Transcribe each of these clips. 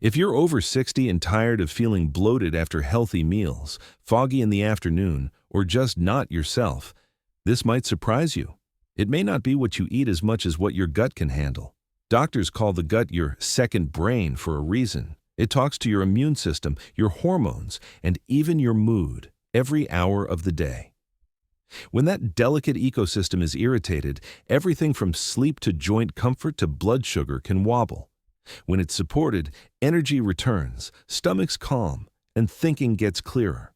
If you're over 60 and tired of feeling bloated after healthy meals, foggy in the afternoon, or just not yourself, this might surprise you. It may not be what you eat as much as what your gut can handle. Doctors call the gut your second brain for a reason. It talks to your immune system, your hormones, and even your mood every hour of the day. When that delicate ecosystem is irritated, everything from sleep to joint comfort to blood sugar can wobble. When it's supported, energy returns, stomachs calm, and thinking gets clearer.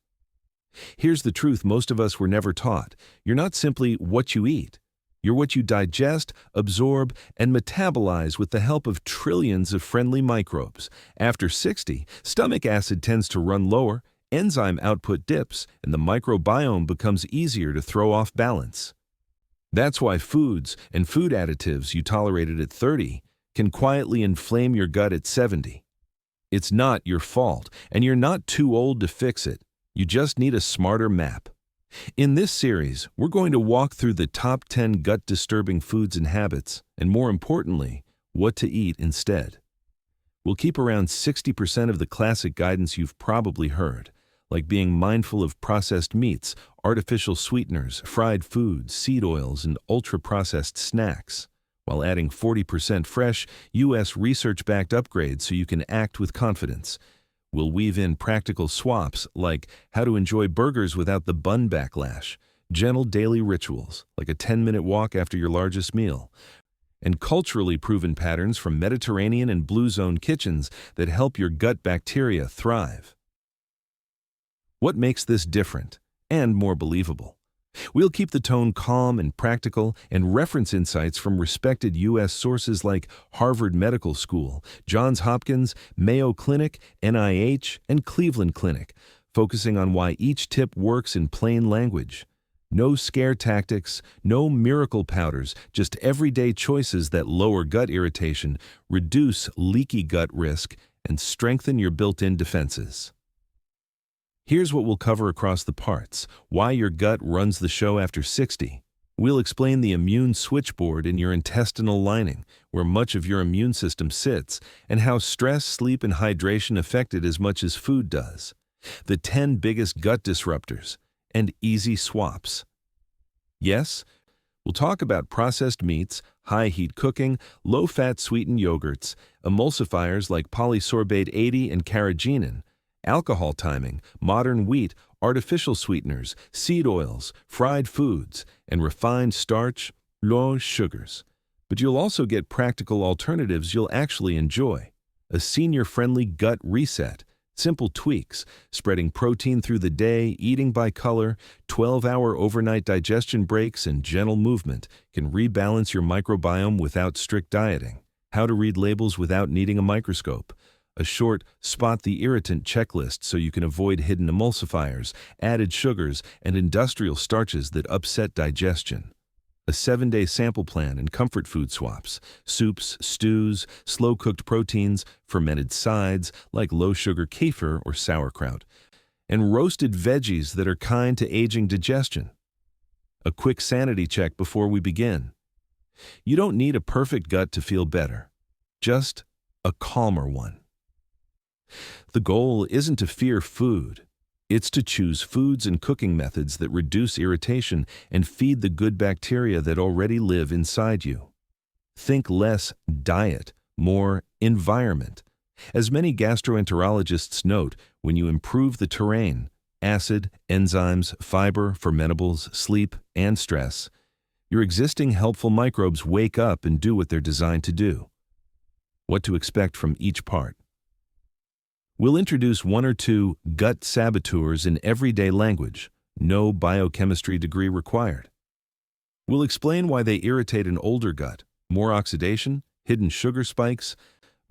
Here's the truth most of us were never taught. You're not simply what you eat. You're what you digest, absorb, and metabolize with the help of trillions of friendly microbes. After 60, stomach acid tends to run lower, enzyme output dips, and the microbiome becomes easier to throw off balance. That's why foods and food additives you tolerated at 30 can quietly inflame your gut at 70. It's not your fault, and you're not too old to fix it. You just need a smarter map. In this series, we're going to walk through the top 10 gut-disturbing foods and habits, and more importantly, what to eat instead. We'll keep around 60% of the classic guidance you've probably heard, like being mindful of processed meats, artificial sweeteners, fried foods, seed oils, and ultra-processed snacks, while adding 40% fresh, U.S. research-backed upgrades so you can act with confidence. We'll weave in practical swaps like how to enjoy burgers without the bun backlash, gentle daily rituals like a 10-minute walk after your largest meal, and culturally proven patterns from Mediterranean and Blue Zone kitchens that help your gut bacteria thrive. What makes this different and more believable? We'll keep the tone calm and practical and reference insights from respected U.S. sources like Harvard Medical School, Johns Hopkins, Mayo Clinic, NIH, and Cleveland Clinic, focusing on why each tip works in plain language. No scare tactics, no miracle powders, just everyday choices that lower gut irritation, reduce leaky gut risk, and strengthen your built-in defenses. Here's what we'll cover across the parts: why your gut runs the show after 60. We'll explain the immune switchboard in your intestinal lining, where much of your immune system sits, and how stress, sleep, and hydration affect it as much as food does. The 10 biggest gut disruptors, and easy swaps. Yes, we'll talk about processed meats, high-heat cooking, low-fat sweetened yogurts, emulsifiers like polysorbate 80 and carrageenan, alcohol timing, modern wheat, artificial sweeteners, seed oils, fried foods, and refined starch, low sugars. But you'll also get practical alternatives you'll actually enjoy. A senior-friendly gut reset, simple tweaks, spreading protein through the day, eating by color, 12-hour overnight digestion breaks, and gentle movement can rebalance your microbiome without strict dieting. How to read labels without needing a microscope. A short, spot the irritant checklist so you can avoid hidden emulsifiers, added sugars, and industrial starches that upset digestion. A 7-day sample plan and comfort food swaps, soups, stews, slow-cooked proteins, fermented sides like low-sugar kefir or sauerkraut, and roasted veggies that are kind to aging digestion. A quick sanity check before we begin. You don't need a perfect gut to feel better, just a calmer one. The goal isn't to fear food. It's to choose foods and cooking methods that reduce irritation and feed the good bacteria that already live inside you. Think less diet, more environment. As many gastroenterologists note, when you improve the terrain, acid, enzymes, fiber, fermentables, sleep, and stress, your existing helpful microbes wake up and do what they're designed to do. What to expect from each part. We'll introduce 1 or 2 gut saboteurs in everyday language, no biochemistry degree required. We'll explain why they irritate an older gut, more oxidation, hidden sugar spikes,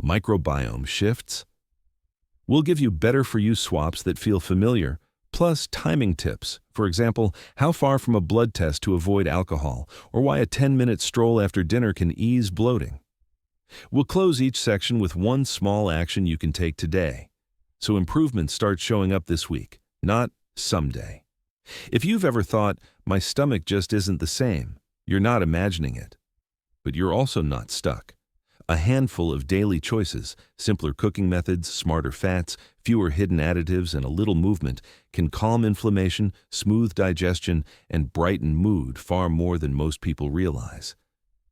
microbiome shifts. We'll give you better-for-you swaps that feel familiar, plus timing tips, for example, how far from a blood test to avoid alcohol, or why a 10-minute stroll after dinner can ease bloating. We'll close each section with one small action you can take today, so improvements start showing up this week, not someday. If you've ever thought, my stomach just isn't the same, you're not imagining it. But you're also not stuck. A handful of daily choices, simpler cooking methods, smarter fats, fewer hidden additives, and a little movement can calm inflammation, smooth digestion, and brighten mood far more than most people realize.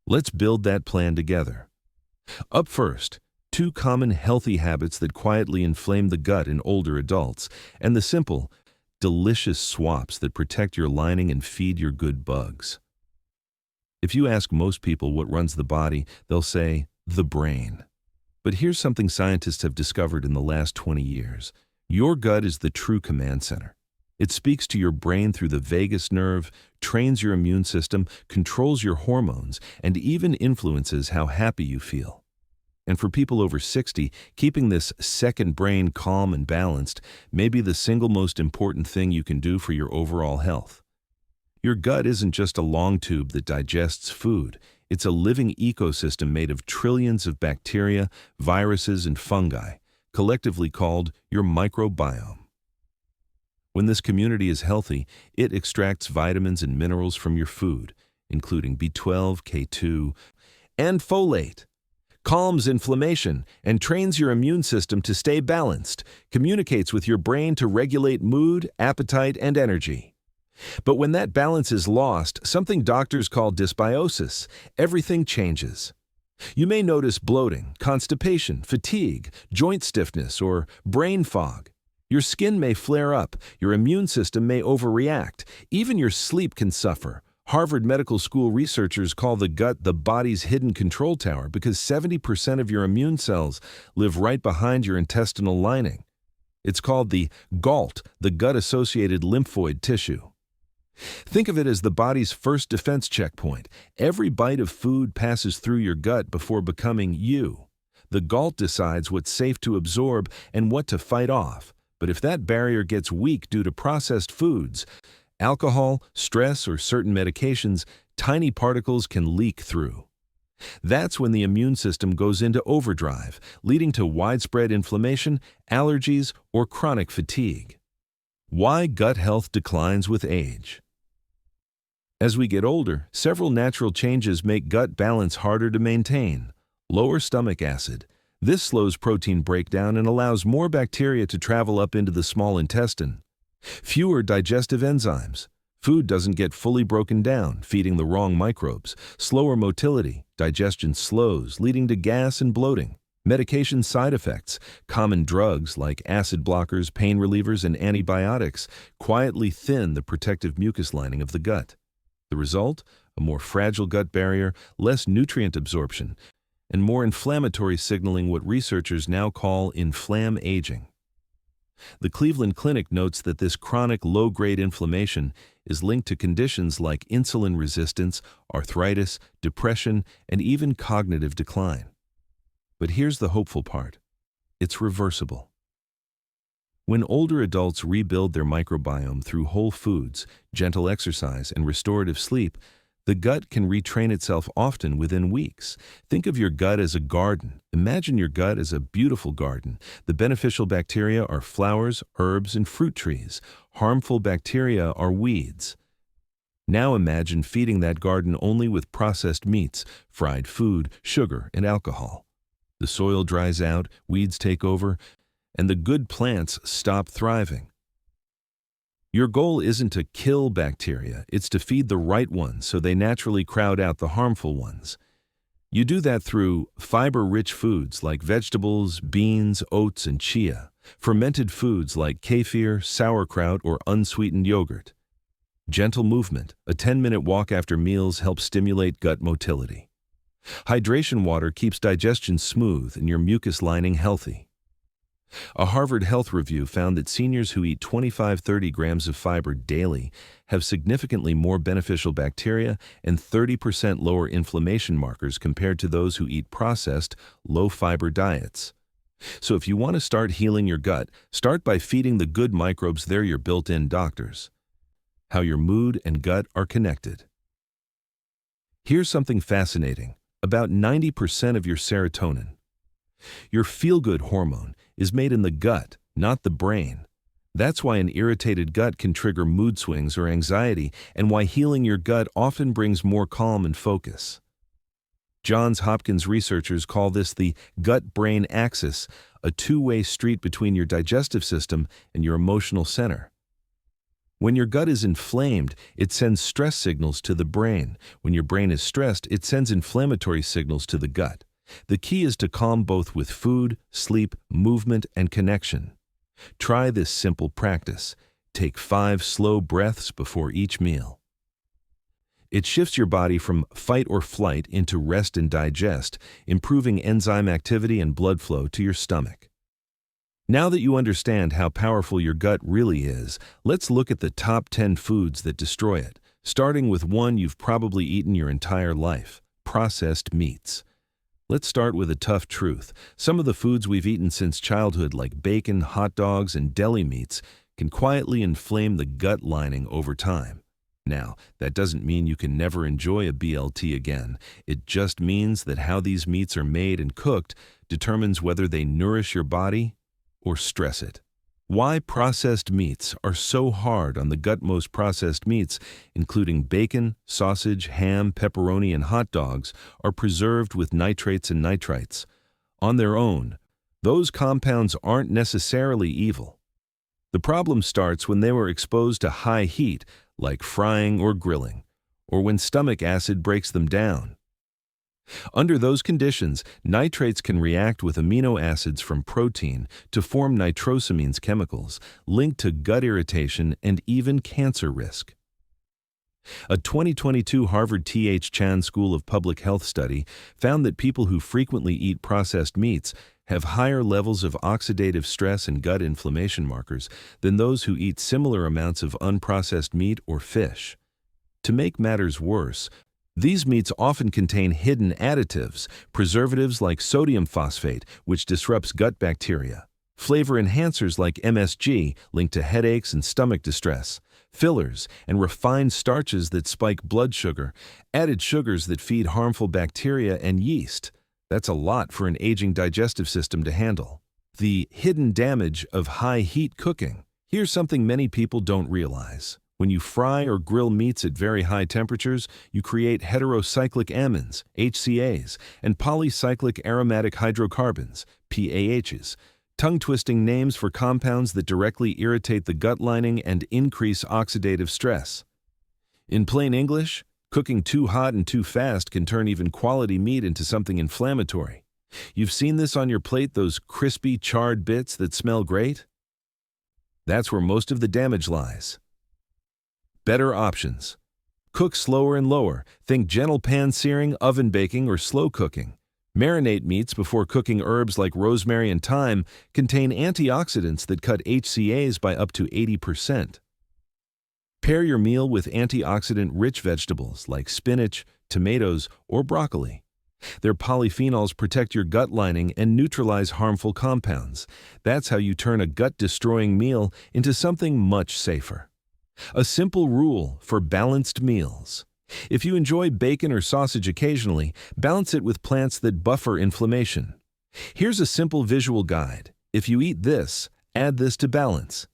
Let's build that plan together. Up first, 2 common healthy habits that quietly inflame the gut in older adults, and the simple, delicious swaps that protect your lining and feed your good bugs. If you ask most people what runs the body, they'll say, the brain. But here's something scientists have discovered in the last 20 years. Your gut is the true command center. It speaks to your brain through the vagus nerve, trains your immune system, controls your hormones, and even influences how happy you feel. And for people over 60, keeping this second brain calm and balanced may be the single most important thing you can do for your overall health. Your gut isn't just a long tube that digests food. It's a living ecosystem made of trillions of bacteria, viruses, and fungi, collectively called your microbiome. When this community is healthy, it extracts vitamins and minerals from your food, including B12, K2, and folate, calms inflammation, and trains your immune system to stay balanced, communicates with your brain to regulate mood, appetite, and energy. But when that balance is lost, something doctors call dysbiosis, everything changes. You may notice bloating, constipation, fatigue, joint stiffness, or brain fog. Your skin may flare up, your immune system may overreact, even your sleep can suffer. Harvard Medical School researchers call the gut the body's hidden control tower because 70% of your immune cells live right behind your intestinal lining. It's called the GALT, the gut-associated lymphoid tissue. Think of it as the body's first defense checkpoint. Every bite of food passes through your gut before becoming you. The GALT decides what's safe to absorb and what to fight off. But if that barrier gets weak due to processed foods, alcohol, stress, or certain medications, tiny particles can leak through. That's when the immune system goes into overdrive, leading to widespread inflammation, allergies, or chronic fatigue. Why gut health declines with age? As we get older, several natural changes make gut balance harder to maintain. Lower stomach acid. This slows protein breakdown and allows more bacteria to travel up into the small intestine. Fewer digestive enzymes. Food doesn't get fully broken down, feeding the wrong microbes. Slower motility. Digestion slows, leading to gas and bloating. Medication side effects. Common drugs like acid blockers, pain relievers, and antibiotics quietly thin the protective mucus lining of the gut. The result? A more fragile gut barrier, less nutrient absorption, and more inflammatory signaling, what researchers now call inflammaging. The Cleveland Clinic notes that this chronic low-grade inflammation is linked to conditions like insulin resistance, arthritis, depression, and even cognitive decline. But here's the hopeful part. It's reversible. When older adults rebuild their microbiome through whole foods, gentle exercise, and restorative sleep, the gut can retrain itself often within weeks. Think of your gut as a garden. Imagine your gut as a beautiful garden. The beneficial bacteria are flowers, herbs, and fruit trees. Harmful bacteria are weeds. Now imagine feeding that garden only with processed meats, fried food, sugar, and alcohol. The soil dries out, weeds take over, and the good plants stop thriving. Your goal isn't to kill bacteria, it's to feed the right ones so they naturally crowd out the harmful ones. You do that through fiber-rich foods like vegetables, beans, oats, and chia, fermented foods like kefir, sauerkraut, or unsweetened yogurt. Gentle movement, a 10-minute walk after meals helps stimulate gut motility. Hydration water keeps digestion smooth and your mucus lining healthy. A Harvard Health review found that seniors who eat 25-30 grams of fiber daily have significantly more beneficial bacteria and 30% lower inflammation markers compared to those who eat processed, low-fiber diets. So if you want to start healing your gut, start by feeding the good microbes. They're your built-in doctors. How your mood and gut are connected. Here's something fascinating. About 90% of your serotonin, your feel-good hormone, is made in the gut, not the brain. That's why an irritated gut can trigger mood swings or anxiety, and why healing your gut often brings more calm and focus. Johns Hopkins researchers call this the gut-brain axis, a two-way street between your digestive system and your emotional center. When your gut is inflamed, it sends stress signals to the brain. When your brain is stressed, it sends inflammatory signals to the gut. The key is to calm both with food, sleep, movement, and connection. Try this simple practice. Take 5 slow breaths before each meal. It shifts your body from fight or flight into rest and digest, improving enzyme activity and blood flow to your stomach. Now that you understand how powerful your gut really is, let's look at the top 10 foods that destroy it, starting with one you've probably eaten your entire life: processed meats. Let's start with a tough truth. Some of the foods we've eaten since childhood, like bacon, hot dogs, and deli meats, can quietly inflame the gut lining over time. Now, that doesn't mean you can never enjoy a BLT again. It just means that how these meats are made and cooked determines whether they nourish your body or stress it. Why processed meats are so hard on the gut. Most processed meats, including bacon, sausage, ham, pepperoni, and hot dogs, are preserved with nitrates and nitrites. On their own, those compounds aren't necessarily evil. The problem starts when they were exposed to high heat, like frying or grilling, or when stomach acid breaks them down. Under those conditions, nitrates can react with amino acids from protein to form nitrosamines chemicals, linked to gut irritation and even cancer risk. A 2022 Harvard T.H. Chan School of Public Health study found that people who frequently eat processed meats have higher levels of oxidative stress and gut inflammation markers than those who eat similar amounts of unprocessed meat or fish. To make matters worse, these meats often contain hidden additives, preservatives like sodium phosphate, which disrupts gut bacteria, flavor enhancers like MSG, linked to headaches and stomach distress, fillers, and refined starches that spike blood sugar, added sugars that feed harmful bacteria and yeast. That's a lot for an aging digestive system to handle. The hidden damage of high heat cooking. Here's something many people don't realize. When you fry or grill meats at very high temperatures, you create heterocyclic amines, HCAs, and polycyclic aromatic hydrocarbons, PAHs, tongue-twisting names for compounds that directly irritate the gut lining and increase oxidative stress. In plain English, cooking too hot and too fast can turn even quality meat into something inflammatory. You've seen this on your plate, those crispy, charred bits that smell great? That's where most of the damage lies. Better options. Cook slower and lower. Think gentle pan searing, oven baking, or slow cooking. Marinate meats before cooking. Herbs like rosemary and thyme contain antioxidants that cut HCAs by up to 80%. Pair your meal with antioxidant-rich vegetables like spinach, tomatoes, or broccoli. Their polyphenols protect your gut lining and neutralize harmful compounds. That's how you turn a gut-destroying meal into something much safer. A simple rule for balanced meals. If you enjoy bacon or sausage occasionally, balance it with plants that buffer inflammation. Here's a simple visual guide. If you eat this, add this to balance.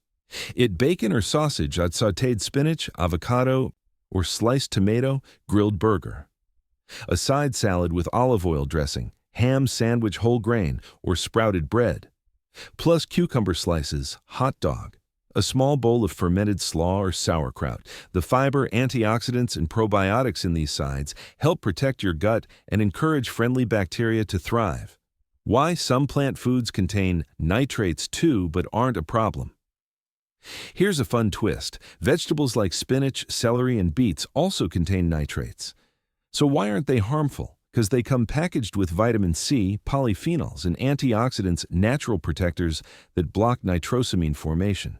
Eat bacon or sausage, add sautéed spinach, avocado, or sliced tomato, grilled burger. A side salad with olive oil dressing, ham sandwich whole grain, or sprouted bread. Plus cucumber slices, hot dog. A small bowl of fermented slaw or sauerkraut. The fiber, antioxidants, and probiotics in these sides help protect your gut and encourage friendly bacteria to thrive. Why some plant foods contain nitrates too but aren't a problem. Here's a fun twist. Vegetables like spinach, celery, and beets also contain nitrates. So why aren't they harmful? Because they come packaged with vitamin C, polyphenols, and antioxidants, natural protectors that block nitrosamine formation.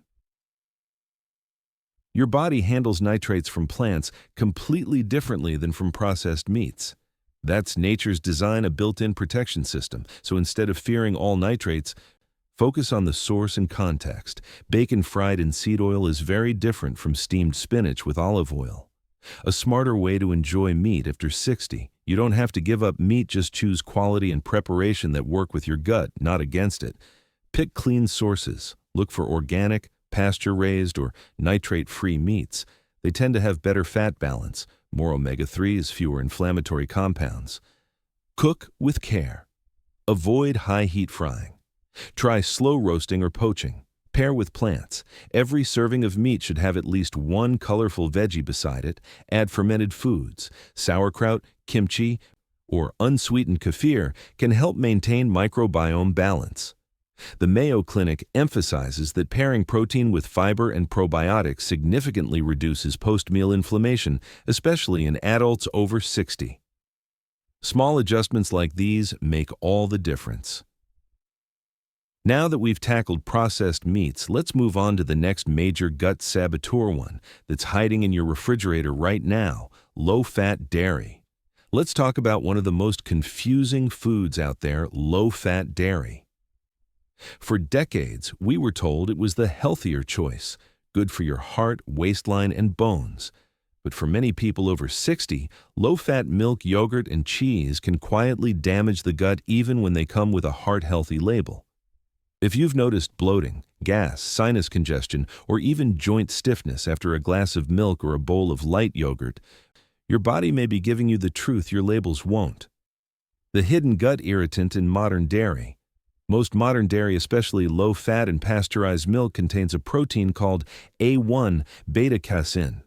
Your body handles nitrates from plants completely differently than from processed meats. That's nature's design, a built-in protection system. So instead of fearing all nitrates, focus on the source and context. Bacon fried in seed oil is very different from steamed spinach with olive oil. A smarter way to enjoy meat after 60. You don't have to give up meat, just choose quality and preparation that work with your gut, not against it. Pick clean sources. Look for organic, pasture-raised, or nitrate-free meats. They tend to have better fat balance, more omega-3s, fewer inflammatory compounds. Cook with care. Avoid high heat frying. Try slow roasting or poaching. Pair with plants. Every serving of meat should have at least one colorful veggie beside it. Add fermented foods. Sauerkraut, kimchi, or unsweetened kefir can help maintain microbiome balance. The Mayo Clinic emphasizes that pairing protein with fiber and probiotics significantly reduces post-meal inflammation, especially in adults over 60. Small adjustments like these make all the difference. Now that we've tackled processed meats, let's move on to the next major gut saboteur one that's hiding in your refrigerator right now: low-fat dairy. Let's talk about one of the most confusing foods out there: low-fat dairy. For decades, we were told it was the healthier choice, good for your heart, waistline, and bones. But for many people over 60, low-fat milk, yogurt, and cheese can quietly damage the gut even when they come with a heart-healthy label. If you've noticed bloating, gas, sinus congestion, or even joint stiffness after a glass of milk or a bowl of light yogurt, your body may be giving you the truth your labels won't. The hidden gut irritant in modern dairy. Most modern dairy, especially low-fat and pasteurized milk, contains a protein called A1 beta-casein.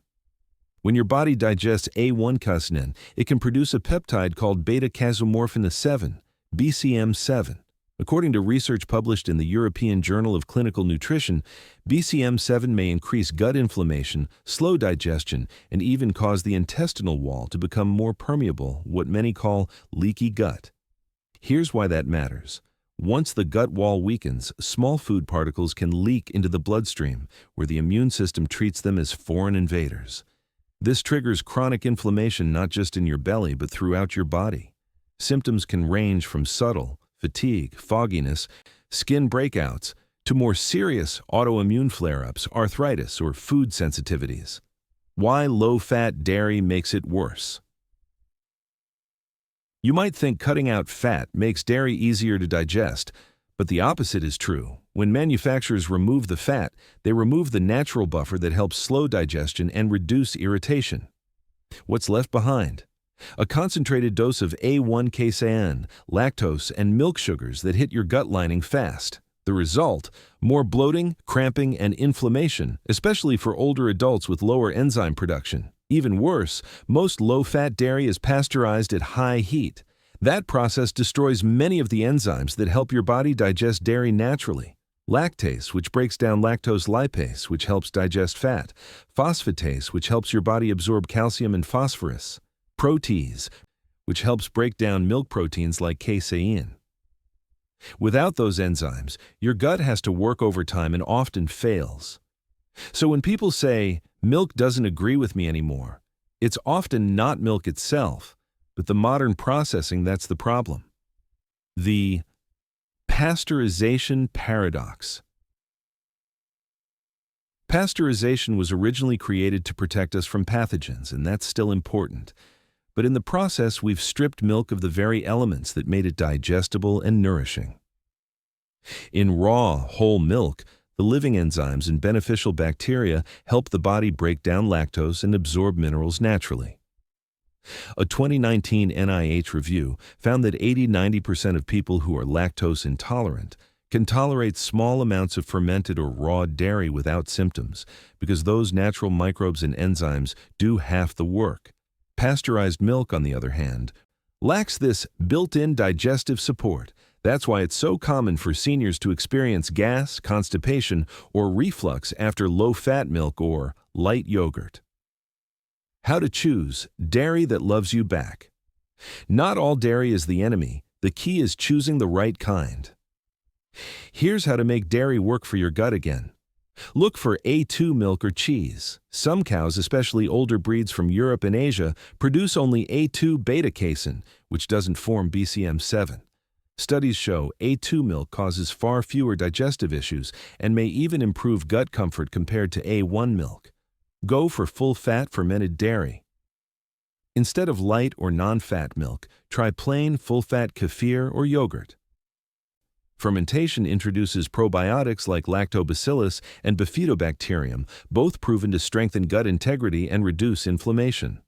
When your body digests A1 casein, it can produce a peptide called beta-casomorphin 7, BCM7. According to research published in the European Journal of Clinical Nutrition, BCM7 may increase gut inflammation, slow digestion, and even cause the intestinal wall to become more permeable, what many call leaky gut. Here's why that matters. Once the gut wall weakens, small food particles can leak into the bloodstream, where the immune system treats them as foreign invaders. This triggers chronic inflammation not just in your belly but throughout your body. Symptoms can range from subtle fatigue, fogginess, skin breakouts, to more serious autoimmune flare-ups, arthritis, or food sensitivities. Why low-fat dairy makes it worse? You might think cutting out fat makes dairy easier to digest, but the opposite is true. When manufacturers remove the fat, they remove the natural buffer that helps slow digestion and reduce irritation. What's left behind? A concentrated dose of A1 casein, lactose, and milk sugars that hit your gut lining fast. The result? More bloating, cramping, and inflammation, especially for older adults with lower enzyme production. Even worse, most low-fat dairy is pasteurized at high heat. That process destroys many of the enzymes that help your body digest dairy naturally. Lactase, which breaks down lactose lipase, which helps digest fat. Phosphatase, which helps your body absorb calcium and phosphorus. Protease, which helps break down milk proteins like casein. Without those enzymes, your gut has to work overtime and often fails. So when people say, "Milk doesn't agree with me anymore," it's often not milk itself, but the modern processing that's the problem. The pasteurization paradox. Pasteurization was originally created to protect us from pathogens, and that's still important. But in the process, we've stripped milk of the very elements that made it digestible and nourishing. In raw, whole milk, the living enzymes and beneficial bacteria help the body break down lactose and absorb minerals naturally. A 2019 NIH review found that 80–90% of people who are lactose intolerant can tolerate small amounts of fermented or raw dairy without symptoms, because those natural microbes and enzymes do half the work. Pasteurized milk, on the other hand, lacks this built-in digestive support. That's why it's so common for seniors to experience gas, constipation, or reflux after low-fat milk or light yogurt. How to choose dairy that loves you back. Not all dairy is the enemy. The key is choosing the right kind. Here's how to make dairy work for your gut again. Look for A2 milk or cheese. Some cows, especially older breeds from Europe and Asia, produce only A2 beta-casein, which doesn't form BCM7. Studies show A2 milk causes far fewer digestive issues and may even improve gut comfort compared to A1 milk. Go for full-fat fermented dairy. Instead of light or non-fat milk, try plain full-fat kefir or yogurt. Fermentation introduces probiotics like lactobacillus and bifidobacterium, both proven to strengthen gut integrity and reduce inflammation.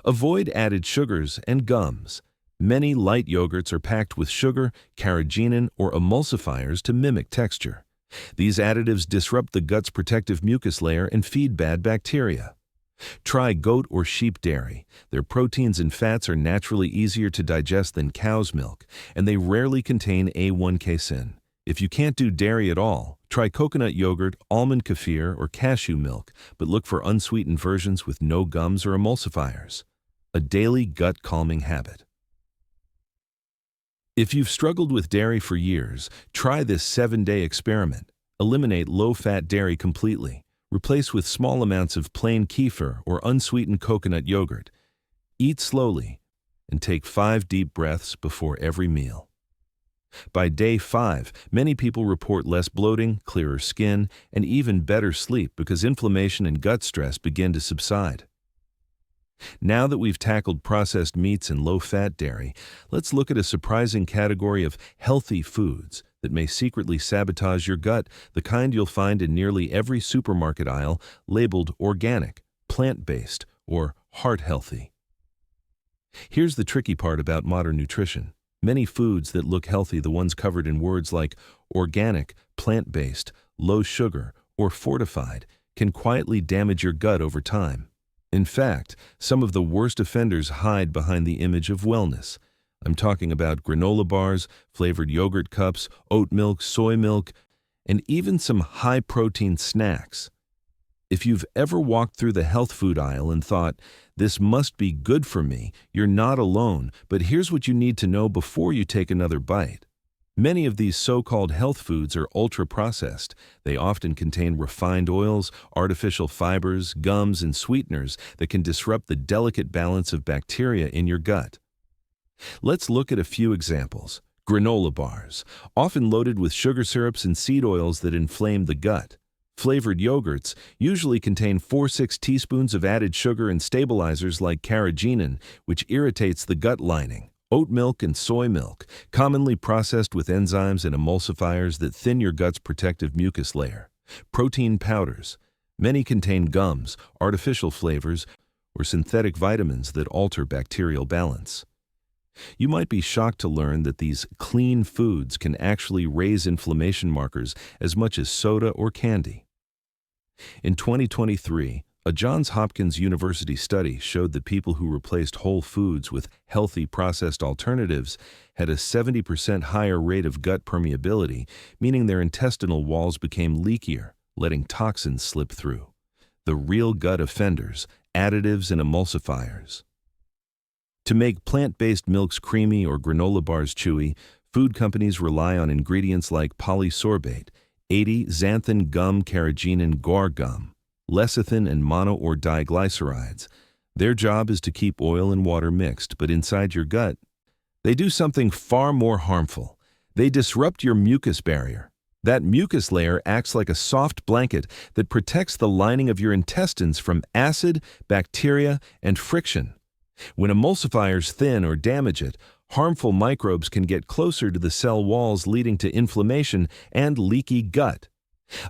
Avoid added sugars and gums. Many light yogurts are packed with sugar, carrageenan, or emulsifiers to mimic texture. These additives disrupt the gut's protective mucus layer and feed bad bacteria. Try goat or sheep dairy. Their proteins and fats are naturally easier to digest than cow's milk, and they rarely contain A1 casein. If you can't do dairy at all, try coconut yogurt, almond kefir, or cashew milk, but look for unsweetened versions with no gums or emulsifiers. A daily gut calming habit. If you've struggled with dairy for years, try this 7-day experiment. Eliminate low-fat dairy completely. Replace with small amounts of plain kefir or unsweetened coconut yogurt. Eat slowly and take 5 deep breaths before every meal. By day 5, many people report less bloating, clearer skin, and even better sleep because inflammation and gut stress begin to subside. Now that we've tackled processed meats and low-fat dairy, let's look at a surprising category of healthy foods that may secretly sabotage your gut, the kind you'll find in nearly every supermarket aisle labeled organic, plant-based, or heart-healthy. Here's the tricky part about modern nutrition. Many foods that look healthy, the ones covered in words like organic, plant-based, low sugar, or fortified, can quietly damage your gut over time. In fact, some of the worst offenders hide behind the image of wellness. I'm talking about granola bars, flavored yogurt cups, oat milk, soy milk, and even some high-protein snacks. If you've ever walked through the health food aisle and thought, "This must be good for me," you're not alone, but here's what you need to know before you take another bite. Many of these so-called health foods are ultra-processed. They often contain refined oils, artificial fibers, gums, and sweeteners that can disrupt the delicate balance of bacteria in your gut. Let's look at a few examples. Granola bars, often loaded with sugar syrups and seed oils that inflame the gut. Flavored yogurts usually contain 4-6 teaspoons of added sugar and stabilizers like carrageenan, which irritates the gut lining. Oat milk and soy milk, commonly processed with enzymes and emulsifiers that thin your gut's protective mucus layer. Protein powders. Many contain gums, artificial flavors, or synthetic vitamins that alter bacterial balance. You might be shocked to learn that these clean foods can actually raise inflammation markers as much as soda or candy. In 2023, a Johns Hopkins University study showed that people who replaced whole foods with healthy processed alternatives had a 70% higher rate of gut permeability, meaning their intestinal walls became leakier, letting toxins slip through. The real gut offenders, additives and emulsifiers. To make plant-based milks creamy or granola bars chewy, food companies rely on ingredients like polysorbate, 80-xanthan gum carrageenan guar gum, lecithin and mono or diglycerides. Their job is to keep oil and water mixed, but inside your gut, they do something far more harmful. They disrupt your mucus barrier. That mucus layer acts like a soft blanket that protects the lining of your intestines from acid, bacteria, and friction. When emulsifiers thin or damage it, harmful microbes can get closer to the cell walls, leading to inflammation and leaky gut.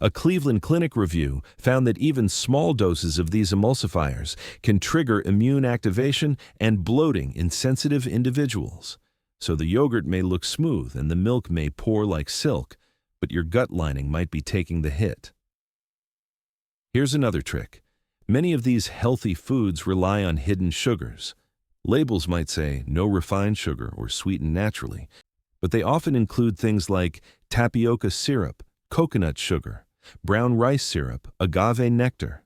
A Cleveland Clinic review found that even small doses of these emulsifiers can trigger immune activation and bloating in sensitive individuals. So the yogurt may look smooth and the milk may pour like silk, but your gut lining might be taking the hit. Here's another trick. Many of these healthy foods rely on hidden sugars. Labels might say no refined sugar or sweetened naturally, but they often include things like tapioca syrup, coconut sugar, brown rice syrup, agave nectar.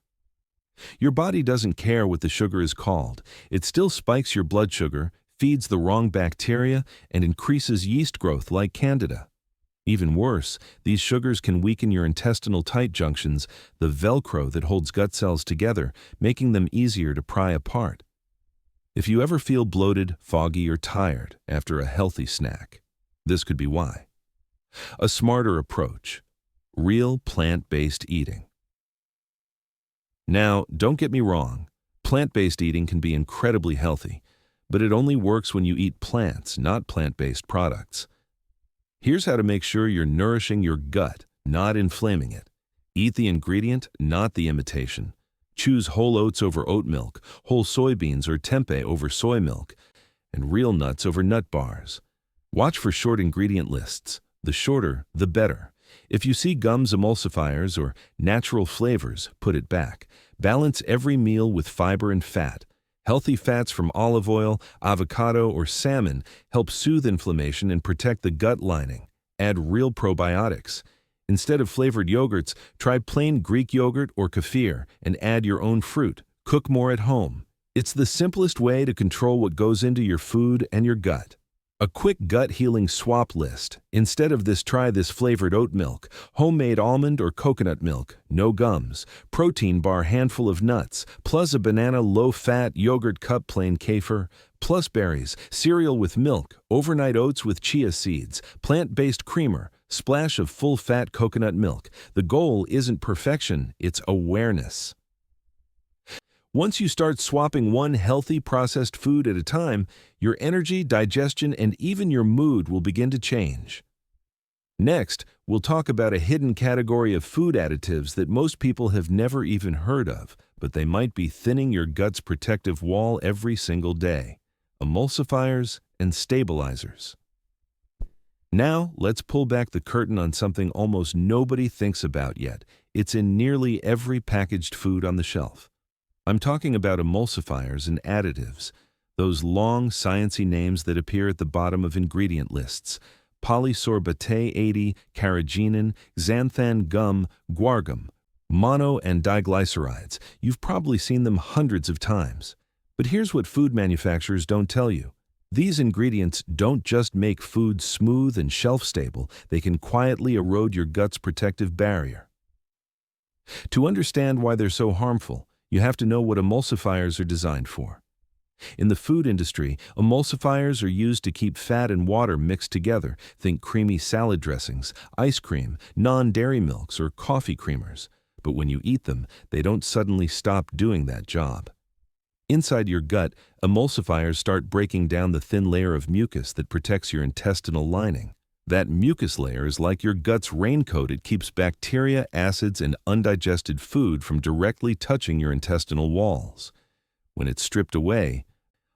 Your body doesn't care what the sugar is called. It still spikes your blood sugar, feeds the wrong bacteria, and increases yeast growth like Candida. Even worse, these sugars can weaken your intestinal tight junctions, the Velcro that holds gut cells together, making them easier to pry apart. If you ever feel bloated, foggy, or tired after a healthy snack, this could be why. A smarter approach. Real plant-based eating. Now, don't get me wrong. Plant-based eating can be incredibly healthy, but it only works when you eat plants, not plant-based products. Here's how to make sure you're nourishing your gut, not inflaming it. Eat the ingredient, not the imitation. Choose whole oats over oat milk, whole soybeans or tempeh over soy milk, and real nuts over nut bars. Watch for short ingredient lists. The shorter, the better. If you see gums, emulsifiers, or natural flavors, put it back. Balance every meal with fiber and fat. Healthy fats from olive oil, avocado, or salmon help soothe inflammation and protect the gut lining. Add real probiotics. Instead of flavored yogurts, try plain Greek yogurt or kefir and add your own fruit. Cook more at home. It's the simplest way to control what goes into your food and your gut. A quick gut healing swap list. Instead of this, try this flavored oat milk, homemade almond or coconut milk, no gums, protein bar handful of nuts, plus a banana low-fat yogurt cup plain kefir, plus berries, cereal with milk, overnight oats with chia seeds, plant-based creamer, splash of full-fat coconut milk. The goal isn't perfection, it's awareness. Once you start swapping one healthy processed food at a time, your energy, digestion, and even your mood will begin to change. Next, we'll talk about a hidden category of food additives that most people have never even heard of, but they might be thinning your gut's protective wall every single day: emulsifiers and stabilizers. Now, let's pull back the curtain on something almost nobody thinks about yet. It's in nearly every packaged food on the shelf. I'm talking about emulsifiers and additives, those long, sciencey names that appear at the bottom of ingredient lists: polysorbate 80, carrageenan, xanthan gum, guar gum, mono and diglycerides. You've probably seen them hundreds of times. But here's what food manufacturers don't tell you. These ingredients don't just make food smooth and shelf-stable, they can quietly erode your gut's protective barrier. To understand why they're so harmful, you have to know what emulsifiers are designed for. In the food industry, emulsifiers are used to keep fat and water mixed together. Think creamy salad dressings, ice cream, non-dairy milks, or coffee creamers. But when you eat them, they don't suddenly stop doing that job. Inside your gut, emulsifiers start breaking down the thin layer of mucus that protects your intestinal lining. That mucus layer is like your gut's raincoat. It keeps bacteria, acids, and undigested food from directly touching your intestinal walls. When it's stripped away,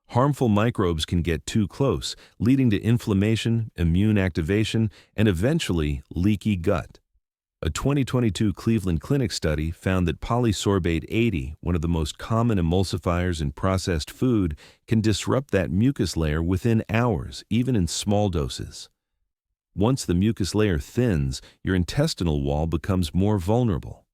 harmful microbes can get too close, leading to inflammation, immune activation, and eventually leaky gut. A 2022 Cleveland Clinic study found that polysorbate 80, one of the most common emulsifiers in processed food, can disrupt that mucus layer within hours, even in small doses. Once the mucus layer thins, your intestinal wall becomes more vulnerable.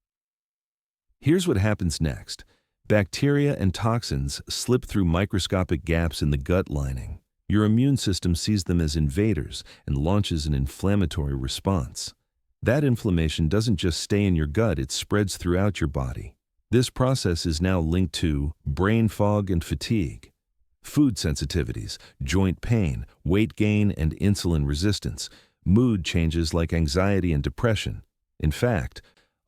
Here's what happens next. Bacteria and toxins slip through microscopic gaps in the gut lining. Your immune system sees them as invaders and launches an inflammatory response. That inflammation doesn't just stay in your gut, it spreads throughout your body. This process is now linked to brain fog and fatigue, food sensitivities, joint pain, weight gain, and insulin resistance, mood changes like anxiety and depression. In fact,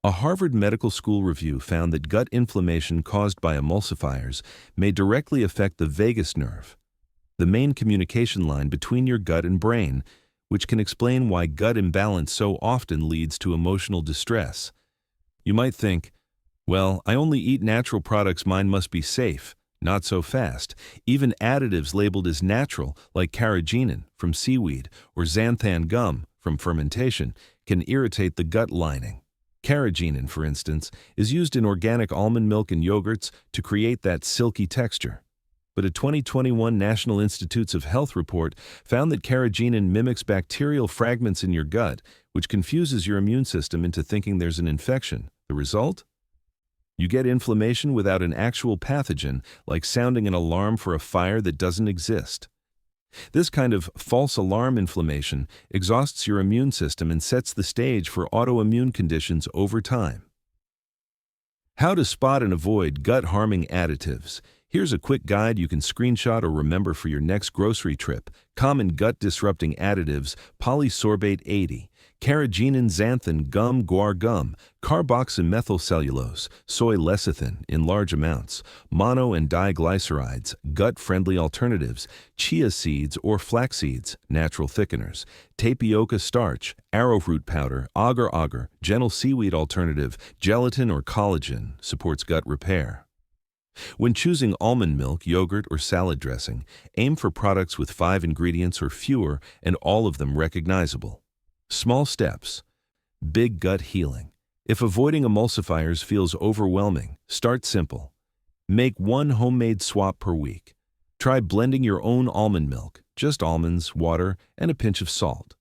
a Harvard Medical School review found that gut inflammation caused by emulsifiers may directly affect the vagus nerve, the main communication line between your gut and brain, which can explain why gut imbalance so often leads to emotional distress. You might think, well, I only eat natural products, mine must be safe. Not so fast. Even additives labeled as natural, like carrageenan from seaweed or xanthan gum from fermentation, can irritate the gut lining. Carrageenan, for instance, is used in organic almond milk and yogurts to create that silky texture. But a 2021 National Institutes of Health report found that carrageenan mimics bacterial fragments in your gut, which confuses your immune system into thinking there's an infection. The result? You get inflammation without an actual pathogen, like sounding an alarm for a fire that doesn't exist. This kind of false alarm inflammation exhausts your immune system and sets the stage for autoimmune conditions over time. How to spot and avoid gut-harming additives. Here's a quick guide you can screenshot or remember for your next grocery trip. Common gut-disrupting additives: polysorbate 80, carrageenan xanthan gum, guar gum, carboxymethylcellulose, soy lecithin in large amounts, mono and diglycerides, gut-friendly alternatives, chia seeds or flax seeds, natural thickeners, tapioca starch, arrowroot powder, agar-agar, gentle seaweed alternative, gelatin or collagen, supports gut repair. When choosing almond milk, yogurt, or salad dressing, aim for products with 5 ingredients or fewer and all of them recognizable. Small steps. Big gut healing. If avoiding emulsifiers feels overwhelming, start simple. Make one homemade swap per week. Try blending your own almond milk, just almonds, water, and a pinch of salt.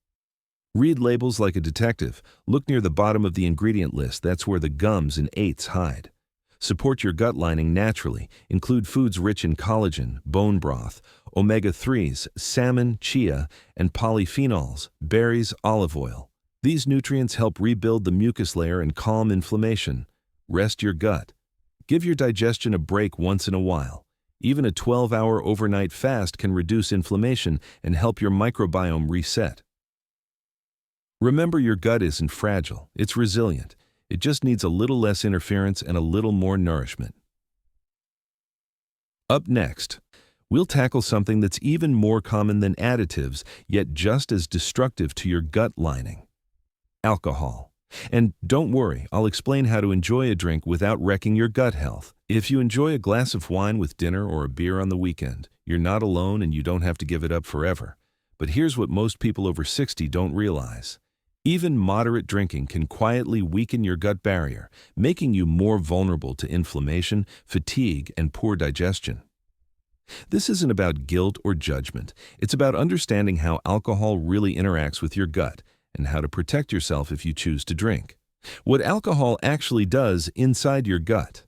Read labels like a detective. Look near the bottom of the ingredient list. That's where the gums and eights hide. Support your gut lining naturally. Include foods rich in collagen, bone broth, omega-3s, salmon, chia, and polyphenols, berries, olive oil. These nutrients help rebuild the mucus layer and calm inflammation. Rest your gut. Give your digestion a break once in a while. Even a 12-hour overnight fast can reduce inflammation and help your microbiome reset. Remember, your gut isn't fragile, it's resilient. It just needs a little less interference and a little more nourishment. Up next, we'll tackle something that's even more common than additives, yet just as destructive to your gut lining: alcohol. And don't worry, I'll explain how to enjoy a drink without wrecking your gut health. If you enjoy a glass of wine with dinner or a beer on the weekend, you're not alone and you don't have to give it up forever. But here's what most people over 60 don't realize. Even moderate drinking can quietly weaken your gut barrier, making you more vulnerable to inflammation, fatigue, and poor digestion. This isn't about guilt or judgment. It's about understanding how alcohol really interacts with your gut and how to protect yourself if you choose to drink. What alcohol actually does inside your gut.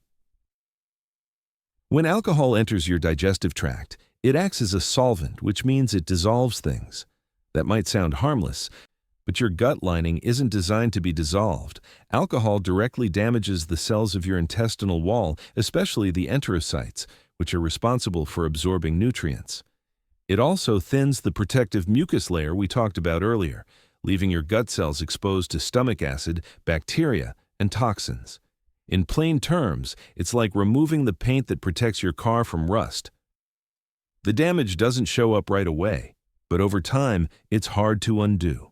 When alcohol enters your digestive tract, it acts as a solvent, which means it dissolves things. That might sound harmless, but your gut lining isn't designed to be dissolved. Alcohol directly damages the cells of your intestinal wall, especially the enterocytes, which are responsible for absorbing nutrients. It also thins the protective mucus layer we talked about earlier, leaving your gut cells exposed to stomach acid, bacteria, and toxins. In plain terms, it's like removing the paint that protects your car from rust. The damage doesn't show up right away, but over time, it's hard to undo.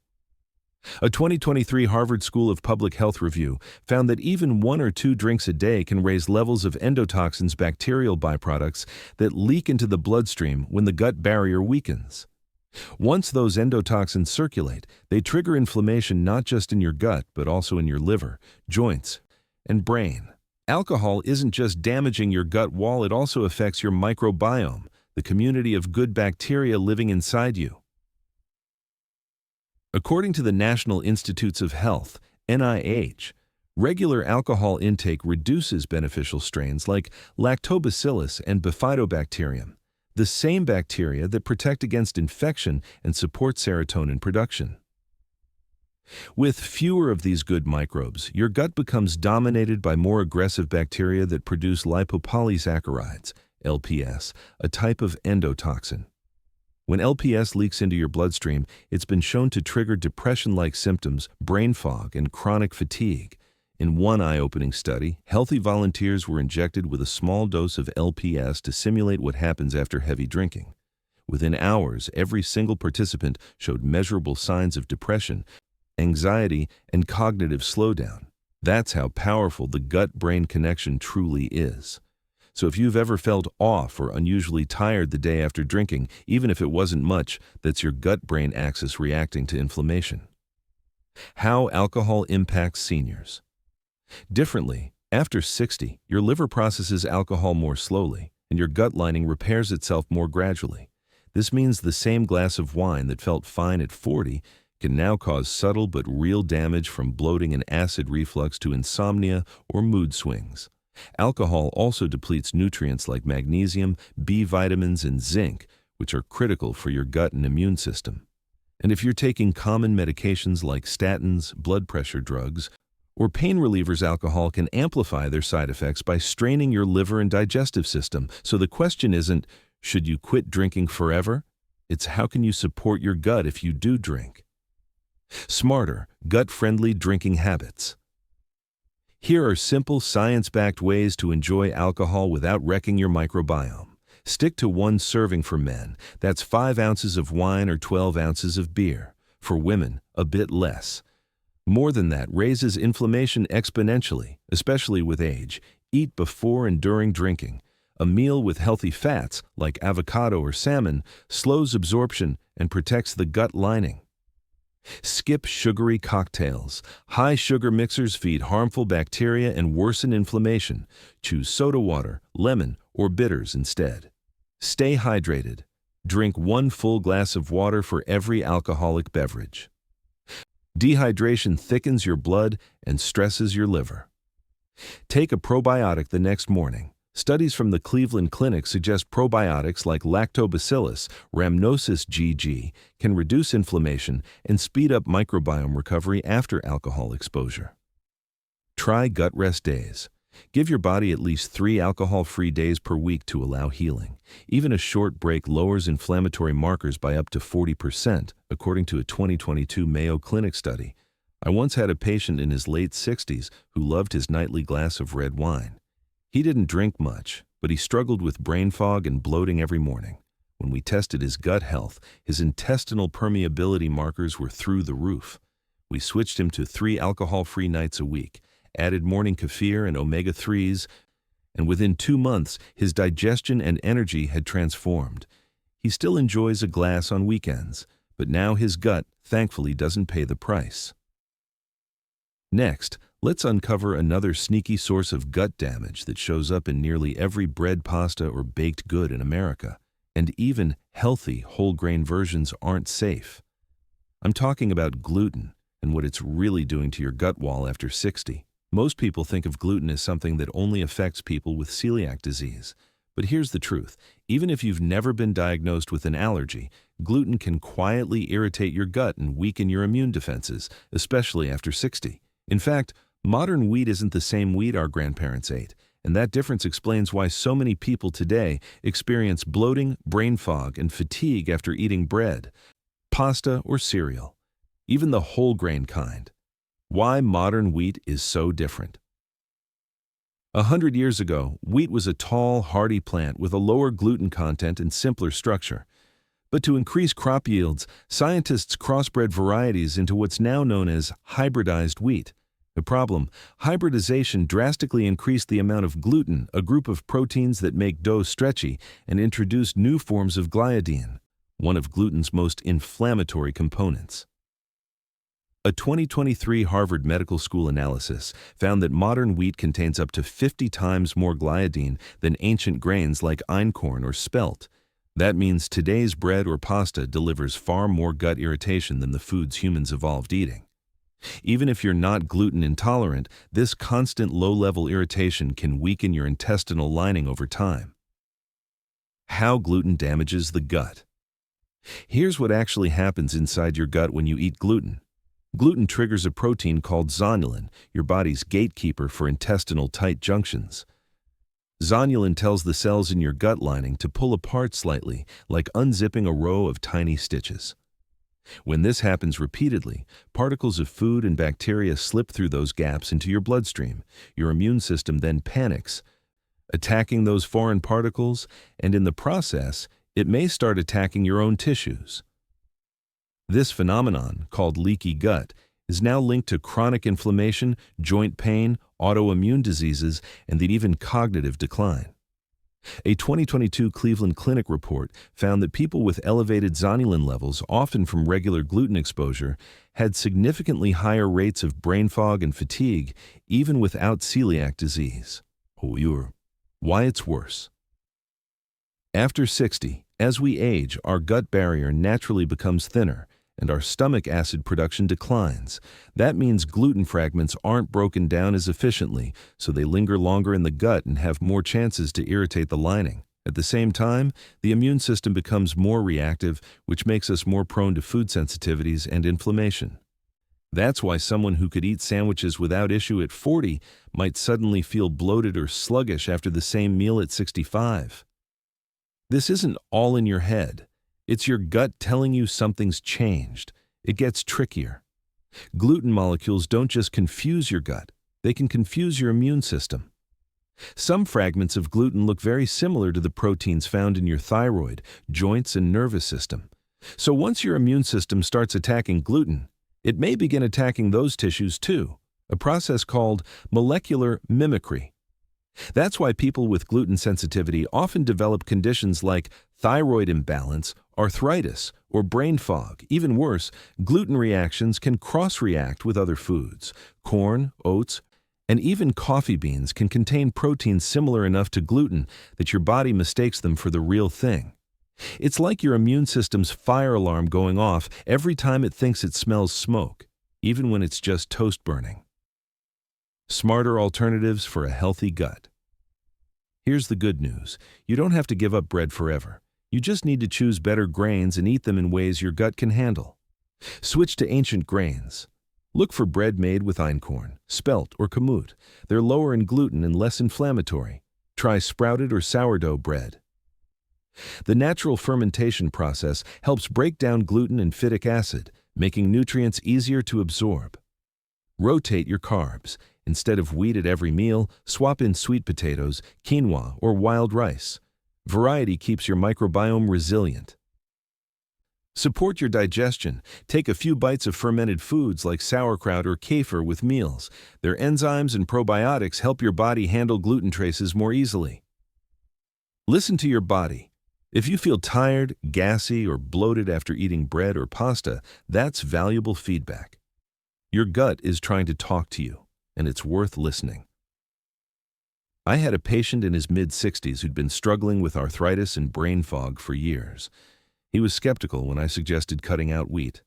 A 2023 Harvard School of Public Health review found that even 1 or 2 drinks a day can raise levels of endotoxins, bacterial byproducts that leak into the bloodstream when the gut barrier weakens. Once those endotoxins circulate, they trigger inflammation not just in your gut, but also in your liver, joints, and brain. Alcohol isn't just damaging your gut wall, it also affects your microbiome, the community of good bacteria living inside you. According to the National Institutes of Health, NIH, regular alcohol intake reduces beneficial strains like lactobacillus and bifidobacterium, the same bacteria that protect against infection and support serotonin production. With fewer of these good microbes, your gut becomes dominated by more aggressive bacteria that produce lipopolysaccharides, LPS, a type of endotoxin. When LPS leaks into your bloodstream, it's been shown to trigger depression-like symptoms, brain fog, and chronic fatigue. In one eye-opening study, healthy volunteers were injected with a small dose of LPS to simulate what happens after heavy drinking. Within hours, every single participant showed measurable signs of depression, anxiety, and cognitive slowdown. That's how powerful the gut-brain connection truly is. So if you've ever felt off or unusually tired the day after drinking, even if it wasn't much, that's your gut-brain axis reacting to inflammation. How alcohol impacts seniors. Differently, after 60, your liver processes alcohol more slowly, and your gut lining repairs itself more gradually. This means the same glass of wine that felt fine at 40 can now cause subtle but real damage, from bloating and acid reflux to insomnia or mood swings. Alcohol also depletes nutrients like magnesium, B vitamins, and zinc, which are critical for your gut and immune system. And if you're taking common medications like statins, blood pressure drugs, or pain relievers, alcohol can amplify their side effects by straining your liver and digestive system. So the question isn't, should you quit drinking forever? It's, how can you support your gut if you do drink? Smarter, gut-friendly drinking habits. Here are simple, science-backed ways to enjoy alcohol without wrecking your microbiome. Stick to 1 serving for men. That's 5 ounces of wine or 12 ounces of beer. For women, a bit less. More than that raises inflammation exponentially, especially with age. Eat before and during drinking. A meal with healthy fats, like avocado or salmon, slows absorption and protects the gut lining. Skip sugary cocktails. High sugar mixers feed harmful bacteria and worsen inflammation. Choose soda water, lemon, or bitters instead. Stay hydrated. Drink 1 full glass of water for every alcoholic beverage. Dehydration thickens your blood and stresses your liver. Take a probiotic the next morning. Studies from the Cleveland Clinic suggest probiotics like Lactobacillus rhamnosus GG can reduce inflammation and speed up microbiome recovery after alcohol exposure. Try gut rest days. Give your body at least 3 alcohol-free days per week to allow healing. Even a short break lowers inflammatory markers by up to 40%, according to a 2022 Mayo Clinic study. I once had a patient in his late 60s who loved his nightly glass of red wine. He didn't drink much, but he struggled with brain fog and bloating every morning. When we tested his gut health, his intestinal permeability markers were through the roof. We switched him to 3 alcohol-free nights a week, added morning kefir and omega-3s, and within 2 months, his digestion and energy had transformed. He still enjoys a glass on weekends, but now his gut, thankfully, doesn't pay the price. Next, let's uncover another sneaky source of gut damage that shows up in nearly every bread, pasta, or baked good in America. And even healthy, whole-grain versions aren't safe. I'm talking about gluten and what it's really doing to your gut wall after 60. Most people think of gluten as something that only affects people with celiac disease. But here's the truth. Even if you've never been diagnosed with an allergy, gluten can quietly irritate your gut and weaken your immune defenses, especially after 60. In fact, modern wheat isn't the same wheat our grandparents ate, and that difference explains why so many people today experience bloating, brain fog, and fatigue after eating bread, pasta, or cereal, even the whole grain kind. Why modern wheat is so different. 100 years ago, wheat was a tall, hardy plant with a lower gluten content and simpler structure. But to increase crop yields, scientists crossbred varieties into what's now known as hybridized wheat. The problem: hybridization drastically increased the amount of gluten, a group of proteins that make dough stretchy, and introduced new forms of gliadin, one of gluten's most inflammatory components. A 2023 Harvard Medical School analysis found that modern wheat contains up to 50 times more gliadin than ancient grains like einkorn or spelt. That means today's bread or pasta delivers far more gut irritation than the foods humans evolved eating. Even if you're not gluten intolerant, this constant low-level irritation can weaken your intestinal lining over time. How gluten damages the gut. Here's what actually happens inside your gut when you eat gluten. Gluten triggers a protein called zonulin, your body's gatekeeper for intestinal tight junctions. Zonulin tells the cells in your gut lining to pull apart slightly, like unzipping a row of tiny stitches. When this happens repeatedly, particles of food and bacteria slip through those gaps into your bloodstream. Your immune system then panics, attacking those foreign particles, and in the process, it may start attacking your own tissues. This phenomenon, called leaky gut, is now linked to chronic inflammation, joint pain, autoimmune diseases, and even cognitive decline. A 2022 Cleveland Clinic report found that people with elevated zonulin levels, often from regular gluten exposure, had significantly higher rates of brain fog and fatigue, even without celiac disease. Why it's worse. After 60, as we age, our gut barrier naturally becomes thinner, and our stomach acid production declines. That means gluten fragments aren't broken down as efficiently, so they linger longer in the gut and have more chances to irritate the lining. At the same time, the immune system becomes more reactive, which makes us more prone to food sensitivities and inflammation. That's why someone who could eat sandwiches without issue at 40 might suddenly feel bloated or sluggish after the same meal at 65. This isn't all in your head. It's your gut telling you something's changed. It gets trickier. Gluten molecules don't just confuse your gut, they can confuse your immune system. Some fragments of gluten look very similar to the proteins found in your thyroid, joints, and nervous system. So once your immune system starts attacking gluten, it may begin attacking those tissues too, a process called molecular mimicry. That's why people with gluten sensitivity often develop conditions like thyroid imbalance, arthritis, or brain fog. Even worse, gluten reactions can cross-react with other foods. Corn, oats, and even coffee beans can contain proteins similar enough to gluten that your body mistakes them for the real thing. It's like your immune system's fire alarm going off every time it thinks it smells smoke, even when it's just toast burning. Smarter alternatives for a healthy gut. Here's the good news. You don't have to give up bread forever. You just need to choose better grains and eat them in ways your gut can handle. Switch to ancient grains. Look for bread made with einkorn, spelt, or kamut. They're lower in gluten and less inflammatory. Try sprouted or sourdough bread. The natural fermentation process helps break down gluten and phytic acid, making nutrients easier to absorb. Rotate your carbs. Instead of wheat at every meal, swap in sweet potatoes, quinoa, or wild rice. Variety keeps your microbiome resilient. Support your digestion. Take a few bites of fermented foods like sauerkraut or kefir with meals. Their enzymes and probiotics help your body handle gluten traces more easily. Listen to your body. If you feel tired, gassy, or bloated after eating bread or pasta, that's valuable feedback. Your gut is trying to talk to you, and it's worth listening. I had a patient in his mid-60s who'd been struggling with arthritis and brain fog for years. He was skeptical when I suggested cutting out wheat.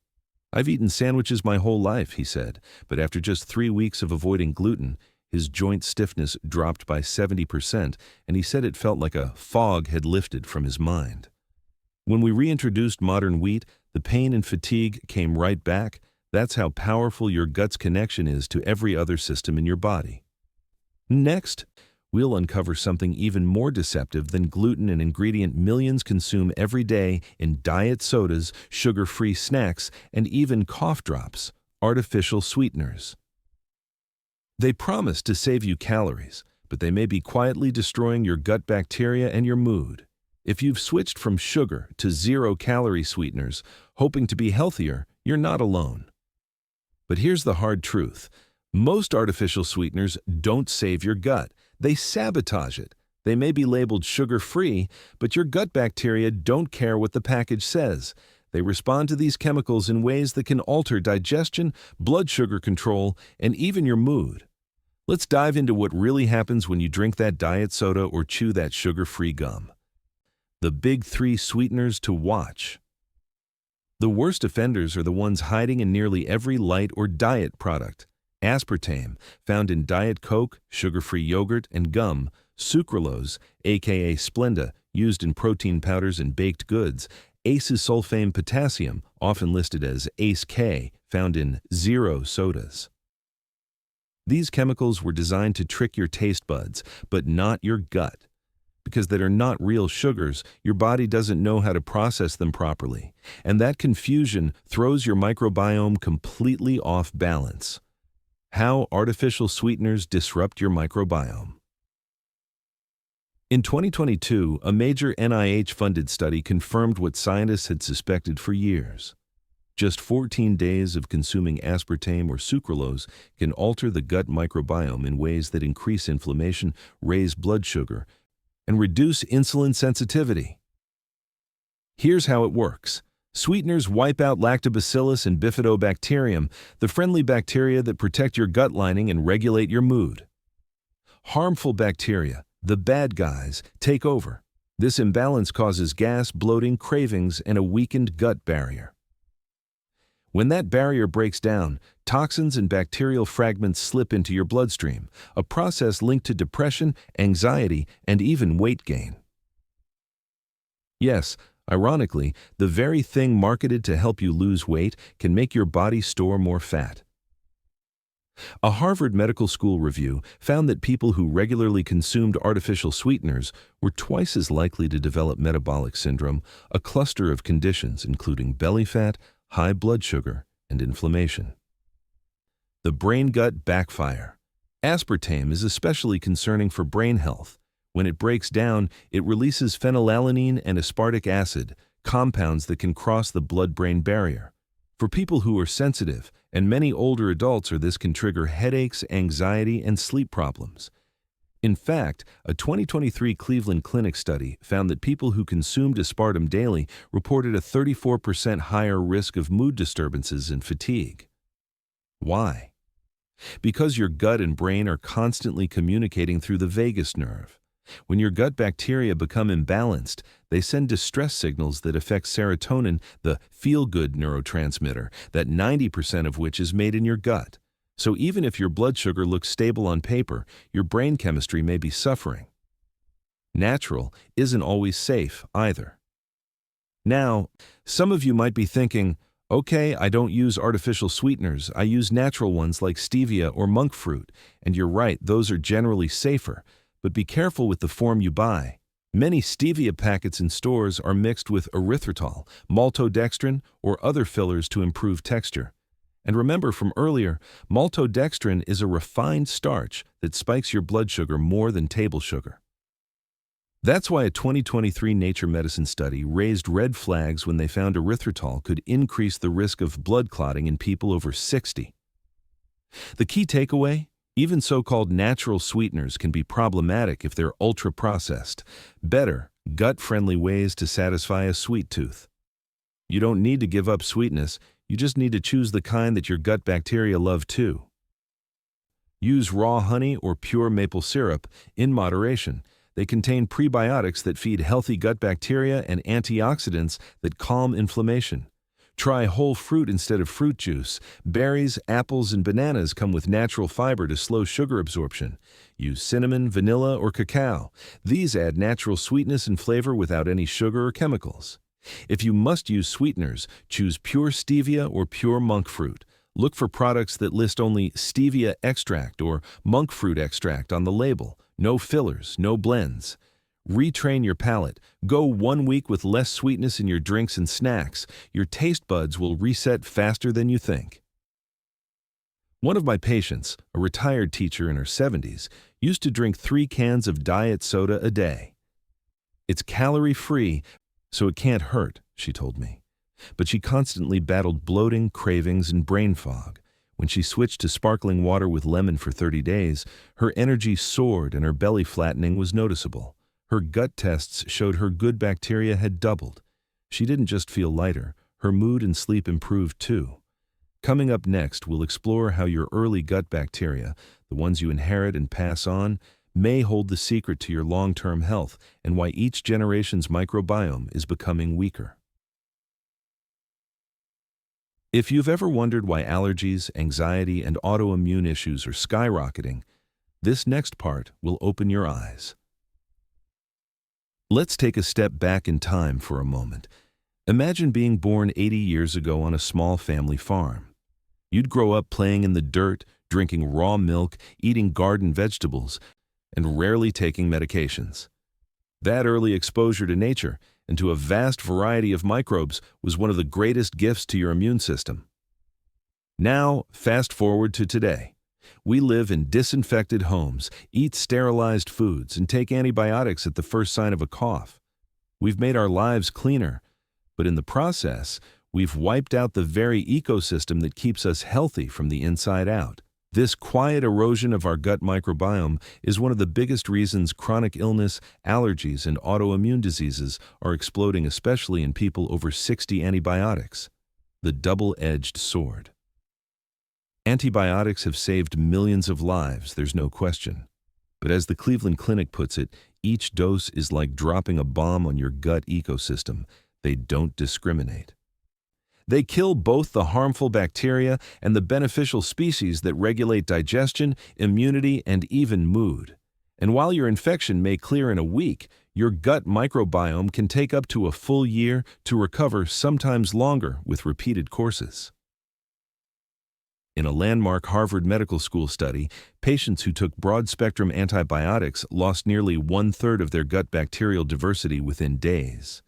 "I've eaten sandwiches my whole life," he said, but after just 3 weeks of avoiding gluten, his joint stiffness dropped by 70%, and he said it felt like a fog had lifted from his mind. When we reintroduced modern wheat, the pain and fatigue came right back. That's how powerful your gut's connection is to every other system in your body. Next, we'll uncover something even more deceptive than gluten, an ingredient millions consume every day in diet sodas, sugar-free snacks, and even cough drops: artificial sweeteners. They promise to save you calories, but they may be quietly destroying your gut bacteria and your mood. If you've switched from sugar to zero-calorie sweeteners, hoping to be healthier, you're not alone. But here's the hard truth. Most artificial sweeteners don't save your gut. They sabotage it. They may be labeled sugar-free, but your gut bacteria don't care what the package says. They respond to these chemicals in ways that can alter digestion, blood sugar control, and even your mood. Let's dive into what really happens when you drink that diet soda or chew that sugar-free gum. The big 3 sweeteners to watch. The worst offenders are the ones hiding in nearly every light or diet product. Aspartame, found in Diet Coke, sugar-free yogurt, and gum. Sucralose, aka Splenda, used in protein powders and baked goods. Acesulfame potassium, often listed as ACE-K, found in zero sodas. These chemicals were designed to trick your taste buds, but not your gut. Because they are not real sugars, your body doesn't know how to process them properly, and that confusion throws your microbiome completely off balance. How artificial sweeteners disrupt your microbiome. In 2022, a major NIH-funded study confirmed what scientists had suspected for years. Just 14 days of consuming aspartame or sucralose can alter the gut microbiome in ways that increase inflammation, raise blood sugar, and reduce insulin sensitivity. Here's how it works. Sweeteners wipe out lactobacillus and bifidobacterium, the friendly bacteria that protect your gut lining and regulate your mood. Harmful bacteria, the bad guys, take over. This imbalance causes gas, bloating, cravings, and a weakened gut barrier. When that barrier breaks down, toxins and bacterial fragments slip into your bloodstream, a process linked to depression, anxiety, and even weight gain. Yes, ironically, the very thing marketed to help you lose weight can make your body store more fat. A Harvard Medical School review found that people who regularly consumed artificial sweeteners were twice as likely to develop metabolic syndrome, a cluster of conditions including belly fat, high blood sugar, and inflammation. The brain-gut backfire. Aspartame is especially concerning for brain health. When it breaks down, it releases phenylalanine and aspartic acid, compounds that can cross the blood-brain barrier. For people who are sensitive, and many older adults, this can trigger headaches, anxiety, and sleep problems. In fact, a 2023 Cleveland Clinic study found that people who consumed aspartame daily reported a 34% higher risk of mood disturbances and fatigue. Why? Because your gut and brain are constantly communicating through the vagus nerve. When your gut bacteria become imbalanced, they send distress signals that affect serotonin, the feel-good neurotransmitter, that 90% of which is made in your gut. So even if your blood sugar looks stable on paper, your brain chemistry may be suffering. Natural isn't always safe either. Now, some of you might be thinking, okay, I don't use artificial sweeteners, I use natural ones like stevia or monk fruit, and you're right, those are generally safer. But be careful with the form you buy. Many stevia packets in stores are mixed with erythritol, maltodextrin, or other fillers to improve texture. And remember from earlier, maltodextrin is a refined starch that spikes your blood sugar more than table sugar. That's why a 2023 Nature Medicine study raised red flags when they found erythritol could increase the risk of blood clotting in people over 60. The key takeaway? Even so-called natural sweeteners can be problematic if they're ultra-processed. Better, gut-friendly ways to satisfy a sweet tooth. You don't need to give up sweetness, you just need to choose the kind that your gut bacteria love too. Use raw honey or pure maple syrup in moderation. They contain prebiotics that feed healthy gut bacteria and antioxidants that calm inflammation. Try whole fruit instead of fruit juice. Berries, apples, and bananas come with natural fiber to slow sugar absorption. Use cinnamon, vanilla, or cacao. These add natural sweetness and flavor without any sugar or chemicals. If you must use sweeteners, choose pure stevia or pure monk fruit. Look for products that list only stevia extract or monk fruit extract on the label. No fillers, no blends. Retrain your palate. Go 1 week with less sweetness in your drinks and snacks. Your taste buds will reset faster than you think. One of my patients, a retired teacher in her 70s, used to drink 3 cans of diet soda a day. It's calorie-free, so it can't hurt, she told me. But she constantly battled bloating, cravings, and brain fog. When she switched to sparkling water with lemon for 30 days, her energy soared and her belly flattening was noticeable. Her gut tests showed her good bacteria had doubled. She didn't just feel lighter, her mood and sleep improved too. Coming up next, we'll explore how your early gut bacteria, the ones you inherit and pass on, may hold the secret to your long-term health and why each generation's microbiome is becoming weaker. If you've ever wondered why allergies, anxiety, and autoimmune issues are skyrocketing, this next part will open your eyes. Let's take a step back in time for a moment. Imagine being born 80 years ago on a small family farm. You'd grow up playing in the dirt, drinking raw milk, eating garden vegetables, and rarely taking medications. That early exposure to nature and to a vast variety of microbes was one of the greatest gifts to your immune system. Now, fast forward to today. We live in disinfected homes, eat sterilized foods, and take antibiotics at the first sign of a cough. We've made our lives cleaner, but in the process, we've wiped out the very ecosystem that keeps us healthy from the inside out. This quiet erosion of our gut microbiome is one of the biggest reasons chronic illness, allergies, and autoimmune diseases are exploding, especially in people over 60. Antibiotics, the double-edged sword. Antibiotics have saved millions of lives, there's no question. But as the Cleveland Clinic puts it, each dose is like dropping a bomb on your gut ecosystem. They don't discriminate. They kill both the harmful bacteria and the beneficial species that regulate digestion, immunity, and even mood. And while your infection may clear in a week, your gut microbiome can take up to a full year to recover, sometimes longer, with repeated courses. In a landmark Harvard Medical School study, patients who took broad-spectrum antibiotics lost nearly 1/3 of their gut bacterial diversity within days.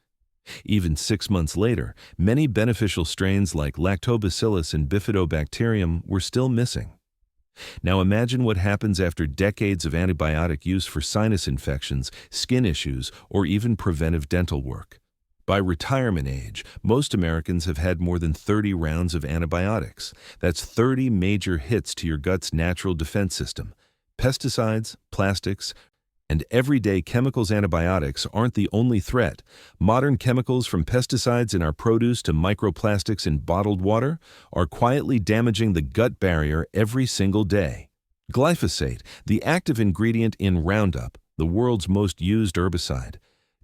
Even 6 months later, many beneficial strains like Lactobacillus and Bifidobacterium were still missing. Now imagine what happens after decades of antibiotic use for sinus infections, skin issues, or even preventive dental work. By retirement age, most Americans have had more than 30 rounds of antibiotics. That's 30 major hits to your gut's natural defense system. Pesticides, plastics, and everyday chemicals. Antibiotics aren't the only threat. Modern chemicals, from pesticides in our produce to microplastics in bottled water, are quietly damaging the gut barrier every single day. Glyphosate, the active ingredient in Roundup, the world's most used herbicide,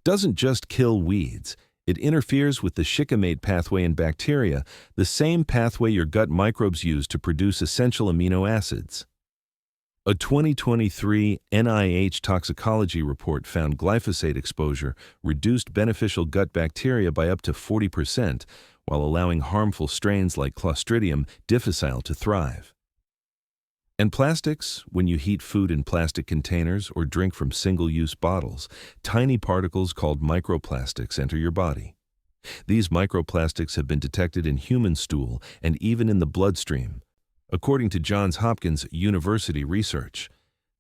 doesn't just kill weeds. It interferes with the shikimate pathway in bacteria, the same pathway your gut microbes use to produce essential amino acids. A 2023 NIH toxicology report found glyphosate exposure reduced beneficial gut bacteria by up to 40%, while allowing harmful strains like Clostridium difficile to thrive. And plastics, when you heat food in plastic containers or drink from single-use bottles, tiny particles called microplastics enter your body. These microplastics have been detected in human stool and even in the bloodstream. According to Johns Hopkins University research,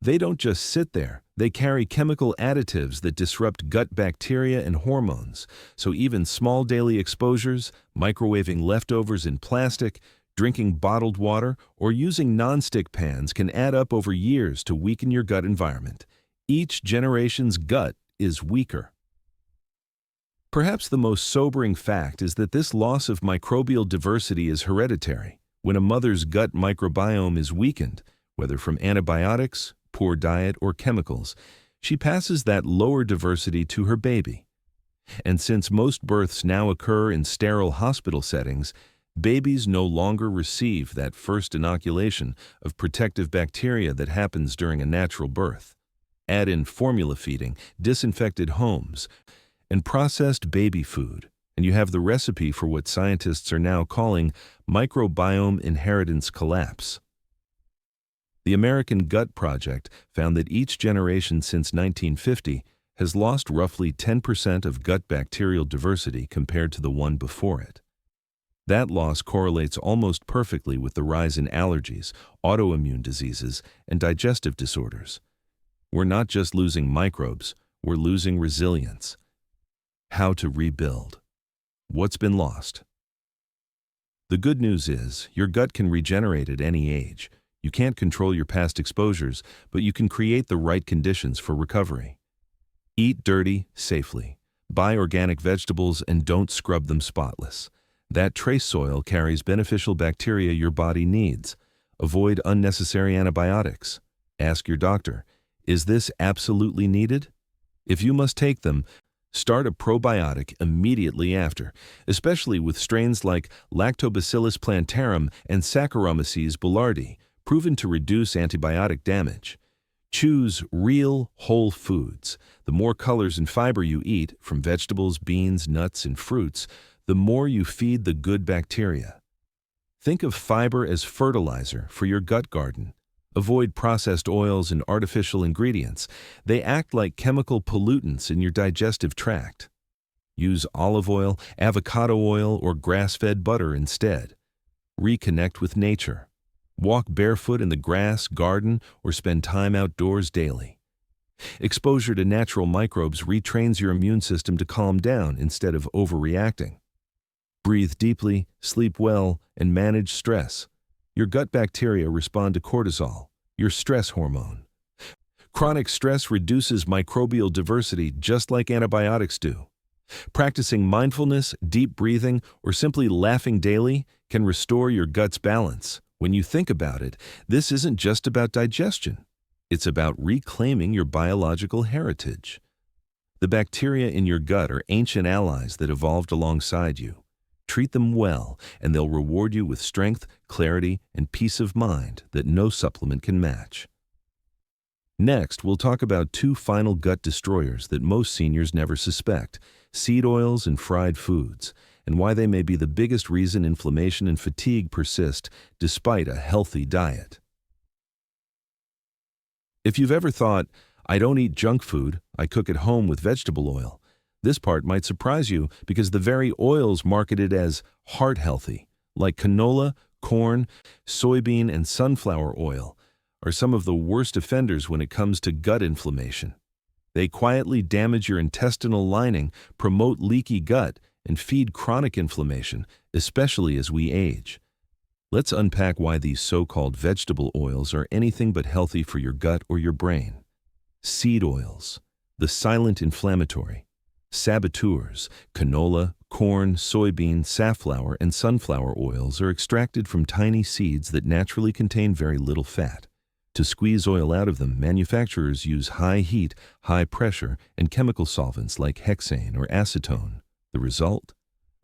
they don't just sit there, they carry chemical additives that disrupt gut bacteria and hormones. So even small daily exposures, microwaving leftovers in plastic, drinking bottled water, or using nonstick pans can add up over years to weaken your gut environment. Each generation's gut is weaker. Perhaps the most sobering fact is that this loss of microbial diversity is hereditary. When a mother's gut microbiome is weakened, whether from antibiotics, poor diet, or chemicals, she passes that lower diversity to her baby. And since most births now occur in sterile hospital settings, babies no longer receive that first inoculation of protective bacteria that happens during a natural birth. Add in formula feeding, disinfected homes, and processed baby food, and you have the recipe for what scientists are now calling microbiome inheritance collapse. The American Gut Project found that each generation since 1950 has lost roughly 10% of gut bacterial diversity compared to the one before it. That loss correlates almost perfectly with the rise in allergies, autoimmune diseases, and digestive disorders. We're not just losing microbes, we're losing resilience. How to rebuild? What's been lost? The good news is, your gut can regenerate at any age. You can't control your past exposures, but you can create the right conditions for recovery. Eat dirty safely. Buy organic vegetables and don't scrub them spotless. That trace soil carries beneficial bacteria your body needs. Avoid unnecessary antibiotics. Ask your doctor, is this absolutely needed? If you must take them, start a probiotic immediately after, especially with strains like Lactobacillus plantarum and Saccharomyces boulardii, proven to reduce antibiotic damage. Choose real, whole foods. The more colors and fiber you eat, from vegetables, beans, nuts, and fruits, the more you feed the good bacteria. Think of fiber as fertilizer for your gut garden. Avoid processed oils and artificial ingredients. They act like chemical pollutants in your digestive tract. Use olive oil, avocado oil, or grass-fed butter instead. Reconnect with nature. Walk barefoot in the grass, garden, or spend time outdoors daily. Exposure to natural microbes retrains your immune system to calm down instead of overreacting. Breathe deeply, sleep well, and manage stress. Your gut bacteria respond to cortisol, your stress hormone. Chronic stress reduces microbial diversity just like antibiotics do. Practicing mindfulness, deep breathing, or simply laughing daily can restore your gut's balance. When you think about it, this isn't just about digestion. It's about reclaiming your biological heritage. The bacteria in your gut are ancient allies that evolved alongside you. Treat them well, and they'll reward you with strength, clarity, and peace of mind that no supplement can match. Next, we'll talk about two final gut destroyers that most seniors never suspect: seed oils and fried foods, and why they may be the biggest reason inflammation and fatigue persist despite a healthy diet. If you've ever thought, I don't eat junk food, I cook at home with vegetable oil, this part might surprise you because the very oils marketed as heart-healthy, like canola, corn, soybean, and sunflower oil, are some of the worst offenders when it comes to gut inflammation. They quietly damage your intestinal lining, promote leaky gut, and feed chronic inflammation, especially as we age. Let's unpack why these so-called vegetable oils are anything but healthy for your gut or your brain. Seed oils, the silent inflammatory. Saboteurs, canola, corn, soybean, safflower, and sunflower oils are extracted from tiny seeds that naturally contain very little fat. To squeeze oil out of them, manufacturers use high heat, high pressure, and chemical solvents like hexane or acetone. The result?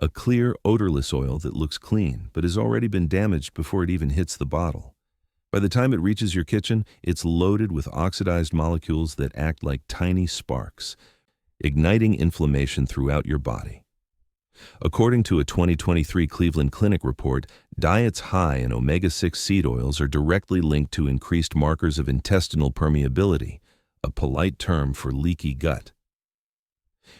A clear, odorless oil that looks clean but has already been damaged before it even hits the bottle. By the time it reaches your kitchen, it's loaded with oxidized molecules that act like tiny sparks, igniting inflammation throughout your body. According to a 2023 Cleveland Clinic report, diets high in omega-6 seed oils are directly linked to increased markers of intestinal permeability, a polite term for leaky gut.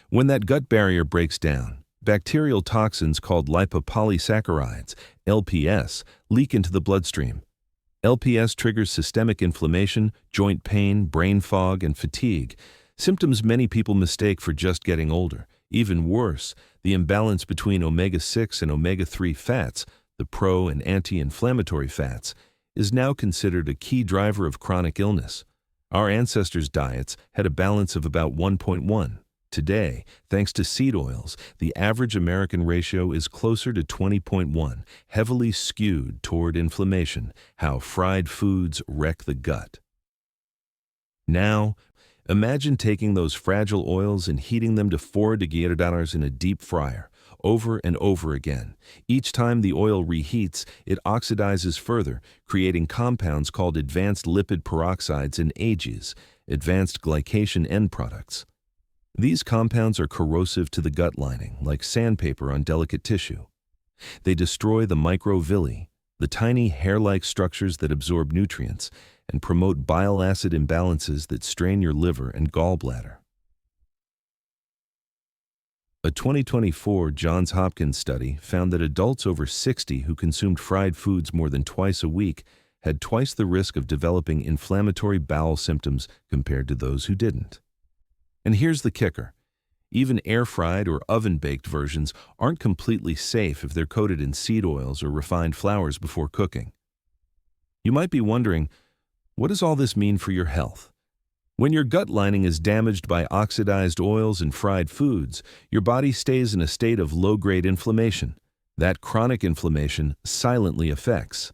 When that gut barrier breaks down, bacterial toxins called lipopolysaccharides, LPS, leak into the bloodstream. LPS triggers systemic inflammation, joint pain, brain fog, and fatigue, symptoms many people mistake for just getting older. Even worse, the imbalance between omega-6 and omega-3 fats, the pro- and anti-inflammatory fats, is now considered a key driver of chronic illness. Our ancestors' diets had a balance of about 1.1. Today, thanks to seed oils, the average American ratio is closer to 20.1, heavily skewed toward inflammation, how fried foods wreck the gut. Now, imagine taking those fragile oils and heating them to 4 degrees in a deep fryer, over and over again. Each time the oil reheats, it oxidizes further, creating compounds called advanced lipid peroxides and AGEs, advanced glycation end products. These compounds are corrosive to the gut lining, like sandpaper on delicate tissue. They destroy the microvilli, the tiny hair-like structures that absorb nutrients, and promote bile acid imbalances that strain your liver and gallbladder. A 2024 Johns Hopkins study found that adults over 60 who consumed fried foods more than twice a week had twice the risk of developing inflammatory bowel symptoms compared to those who didn't. And here's the kicker. Even air-fried or oven-baked versions aren't completely safe if they're coated in seed oils or refined flours before cooking. You might be wondering, what does all this mean for your health? When your gut lining is damaged by oxidized oils and fried foods, your body stays in a state of low-grade inflammation. That chronic inflammation silently affects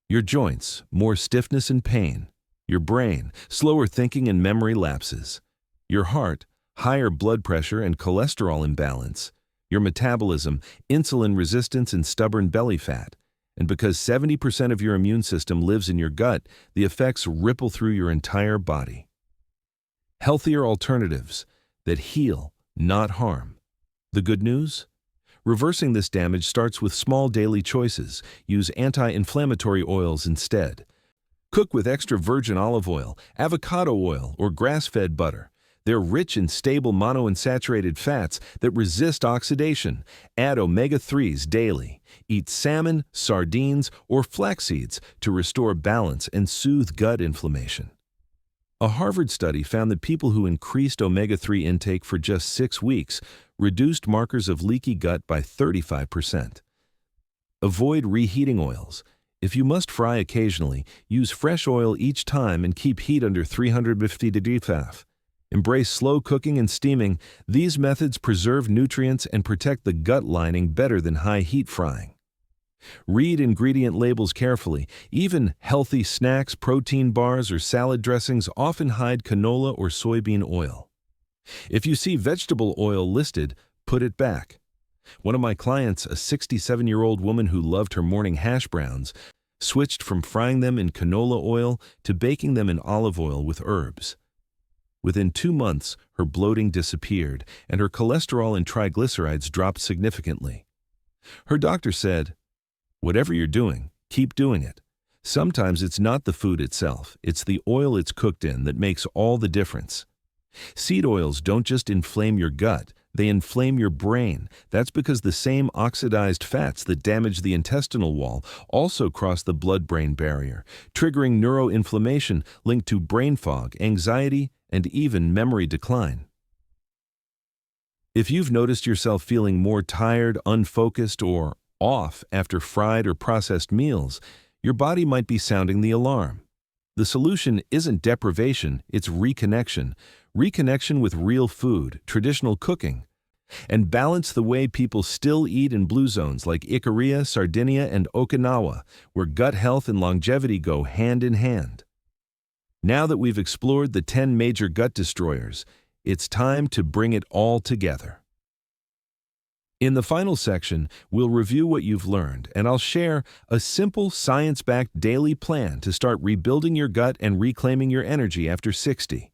your joints, more stiffness and pain; your brain, slower thinking and memory lapses; your heart, higher blood pressure and cholesterol imbalance; your metabolism, insulin resistance and stubborn belly fat. And because 70% of your immune system lives in your gut, the effects ripple through your entire body. Healthier alternatives that heal, not harm. The good news? Reversing this damage starts with small daily choices. Use anti-inflammatory oils instead. Cook with extra virgin olive oil, avocado oil, or grass-fed butter. They're rich in stable monounsaturated fats that resist oxidation. Add omega-3s daily. Eat salmon, sardines, or flax seeds to restore balance and soothe gut inflammation. A Harvard study found that people who increased omega-3 intake for just 6 weeks reduced markers of leaky gut by 35%. Avoid reheating oils. If you must fry occasionally, use fresh oil each time and keep heat under 350 degrees Fahrenheit. Embrace slow cooking and steaming. These methods preserve nutrients and protect the gut lining better than high heat frying. Read ingredient labels carefully. Even healthy snacks, protein bars, or salad dressings often hide canola or soybean oil. If you see vegetable oil listed, put it back. One of my clients, a 67-year-old woman who loved her morning hash browns, switched from frying them in canola oil to baking them in olive oil with herbs. Within 2 months, her bloating disappeared and her cholesterol and triglycerides dropped significantly. Her doctor said, "Whatever you're doing, keep doing it. Sometimes it's not the food itself, it's the oil it's cooked in that makes all the difference." Seed oils don't just inflame your gut, they inflame your brain. That's because the same oxidized fats that damage the intestinal wall also cross the blood-brain barrier, triggering neuroinflammation linked to brain fog, anxiety, and even memory decline. If you've noticed yourself feeling more tired, unfocused, or off after fried or processed meals, your body might be sounding the alarm. The solution isn't deprivation, it's reconnection. Reconnection with real food, traditional cooking, and balance the way people still eat in blue zones like Ikaria, Sardinia, and Okinawa, where gut health and longevity go hand in hand. Now that we've explored the 10 major gut destroyers, it's time to bring it all together. In the final section, we'll review what you've learned, and I'll share a simple, science-backed daily plan to start rebuilding your gut and reclaiming your energy after 60.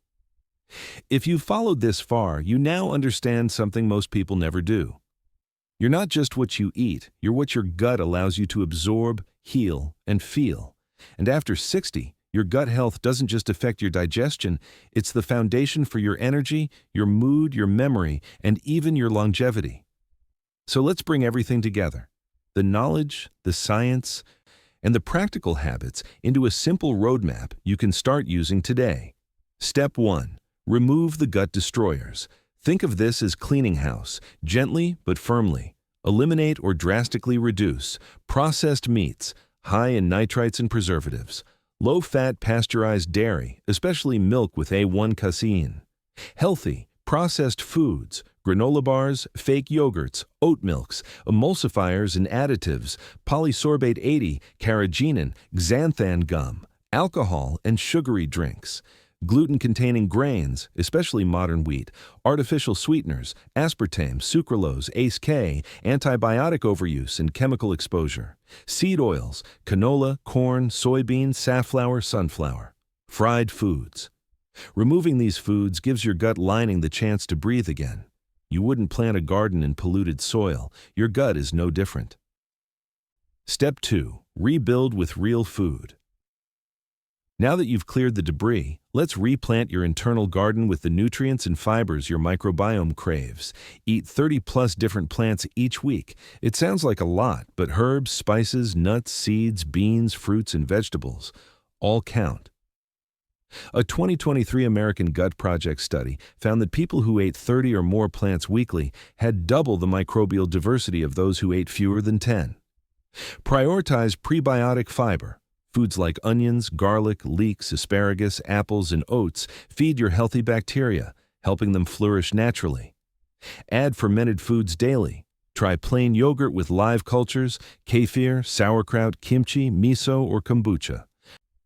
If you've followed this far, you now understand something most people never do. You're not just what you eat, you're what your gut allows you to absorb, heal, and feel. And after 60, your gut health doesn't just affect your digestion, it's the foundation for your energy, your mood, your memory, and even your longevity. So let's bring everything together, the knowledge, the science, and the practical habits into a simple roadmap you can start using today. Step 1. Remove the gut destroyers. Think of this as cleaning house, gently but firmly. Eliminate or drastically reduce processed meats, high in nitrites and preservatives, low-fat pasteurized dairy, especially milk with A1 casein, healthy, processed foods, granola bars, fake yogurts, oat milks, emulsifiers and additives, polysorbate 80, carrageenan, xanthan gum, alcohol, and sugary drinks, gluten-containing grains, especially modern wheat, artificial sweeteners, aspartame, sucralose, ACE-K, antibiotic overuse and chemical exposure, seed oils, canola, corn, soybean, safflower, sunflower, fried foods. Removing these foods gives your gut lining the chance to breathe again. You wouldn't plant a garden in polluted soil. Your gut is no different. Step 2. Rebuild with real food. Now that you've cleared the debris, let's replant your internal garden with the nutrients and fibers your microbiome craves. Eat 30+ different plants each week. It sounds like a lot, but herbs, spices, nuts, seeds, beans, fruits, and vegetables all count. A 2023 American Gut Project study found that people who ate 30 or more plants weekly had double the microbial diversity of those who ate fewer than 10. Prioritize prebiotic fiber. Foods like onions, garlic, leeks, asparagus, apples, and oats feed your healthy bacteria, helping them flourish naturally. Add fermented foods daily. Try plain yogurt with live cultures, kefir, sauerkraut, kimchi, miso, or kombucha.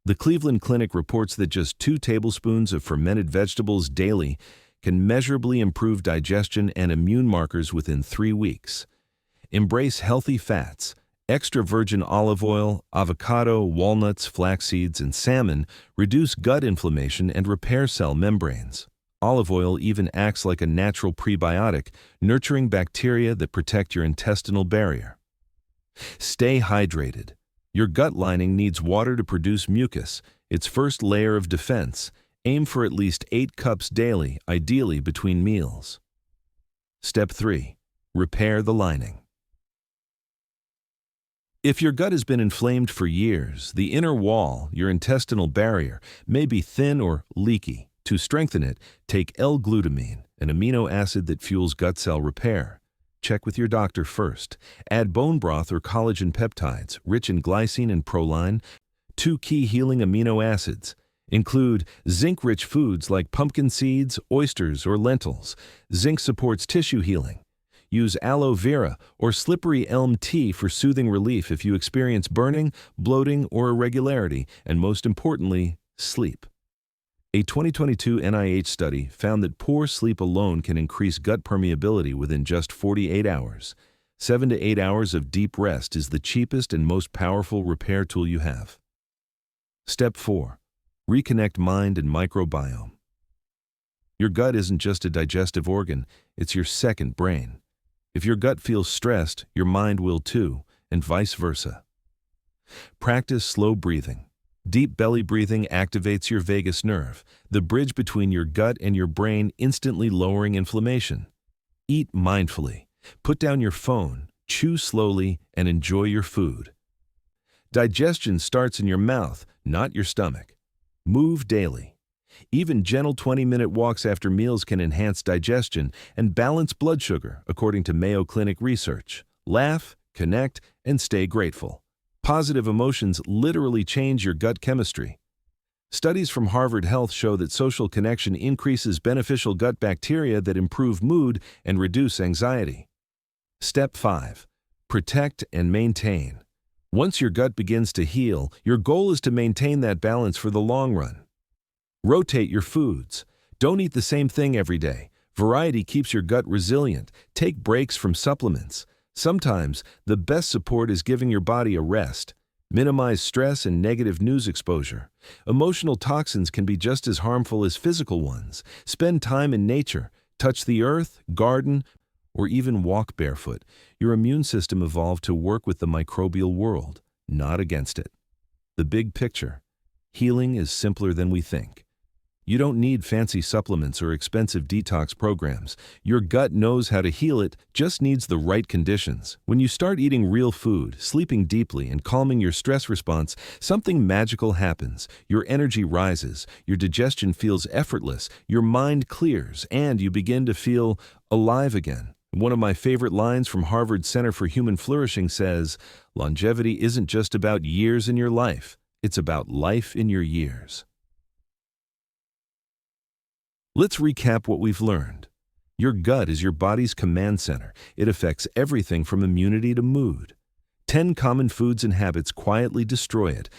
The Cleveland Clinic reports that just 2 tablespoons of fermented vegetables daily can measurably improve digestion and immune markers within 3 weeks. Embrace healthy fats. Extra virgin olive oil, avocado, walnuts, flax seeds, and salmon reduce gut inflammation and repair cell membranes. Olive oil even acts like a natural prebiotic, nurturing bacteria that protect your intestinal barrier. Stay hydrated. Your gut lining needs water to produce mucus, its first layer of defense. Aim for at least 8 cups daily, ideally between meals. Step 3. Repair the lining. If your gut has been inflamed for years, the inner wall, your intestinal barrier, may be thin or leaky. To strengthen it, take L-glutamine, an amino acid that fuels gut cell repair. Check with your doctor first. Add bone broth or collagen peptides, rich in glycine and proline. 2 key healing amino acids include zinc-rich foods like pumpkin seeds, oysters, or lentils. Zinc supports tissue healing. Use aloe vera or slippery elm tea for soothing relief if you experience burning, bloating, or irregularity, and most importantly, sleep. A 2022 NIH study found that poor sleep alone can increase gut permeability within just 48 hours. 7 to 8 hours of deep rest is the cheapest and most powerful repair tool you have. Step 4. Reconnect mind and microbiome. Your gut isn't just a digestive organ, it's your second brain. If your gut feels stressed, your mind will too, and vice versa. Practice slow breathing. Deep belly breathing activates your vagus nerve, the bridge between your gut and your brain, instantly lowering inflammation. Eat mindfully. Put down your phone, chew slowly, and enjoy your food. Digestion starts in your mouth, not your stomach. Move daily. Even gentle 20-minute walks after meals can enhance digestion and balance blood sugar, according to Mayo Clinic research. Laugh, connect, and stay grateful. Positive emotions literally change your gut chemistry. Studies from Harvard Health show that social connection increases beneficial gut bacteria that improve mood and reduce anxiety. Step 5. Protect and maintain. Once your gut begins to heal, your goal is to maintain that balance for the long run. Rotate your foods. Don't eat the same thing every day. Variety keeps your gut resilient. Take breaks from supplements. Sometimes, the best support is giving your body a rest. Minimize stress and negative news exposure. Emotional toxins can be just as harmful as physical ones. Spend time in nature. Touch the earth, garden, or even walk barefoot. Your immune system evolved to work with the microbial world, not against it. The big picture. Healing is simpler than we think. You don't need fancy supplements or expensive detox programs. Your gut knows how to heal it, just needs the right conditions. When you start eating real food, sleeping deeply, and calming your stress response, something magical happens. Your energy rises, your digestion feels effortless, your mind clears, and you begin to feel alive again. One of my favorite lines from Harvard Center for Human Flourishing says, "Longevity isn't just about years in your life, it's about life in your years." Let's recap what we've learned. Your gut is your body's command center. It affects everything from immunity to mood. 10 common foods and habits quietly destroy it,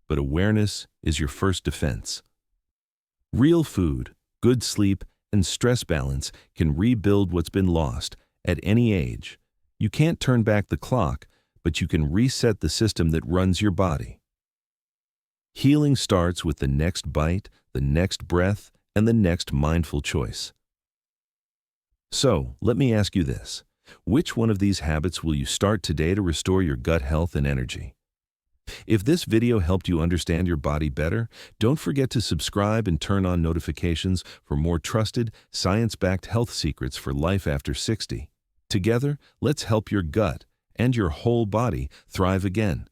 but awareness is your first defense. Real food, good sleep, and stress balance can rebuild what's been lost at any age. You can't turn back the clock, but you can reset the system that runs your body. Healing starts with the next bite, the next breath, and the next mindful choice. So, let me ask you this. Which one of these habits will you start today to restore your gut health and energy? If this video helped you understand your body better, don't forget to subscribe and turn on notifications for more trusted, science-backed health secrets for life after 60. Together, let's help your gut and your whole body thrive again.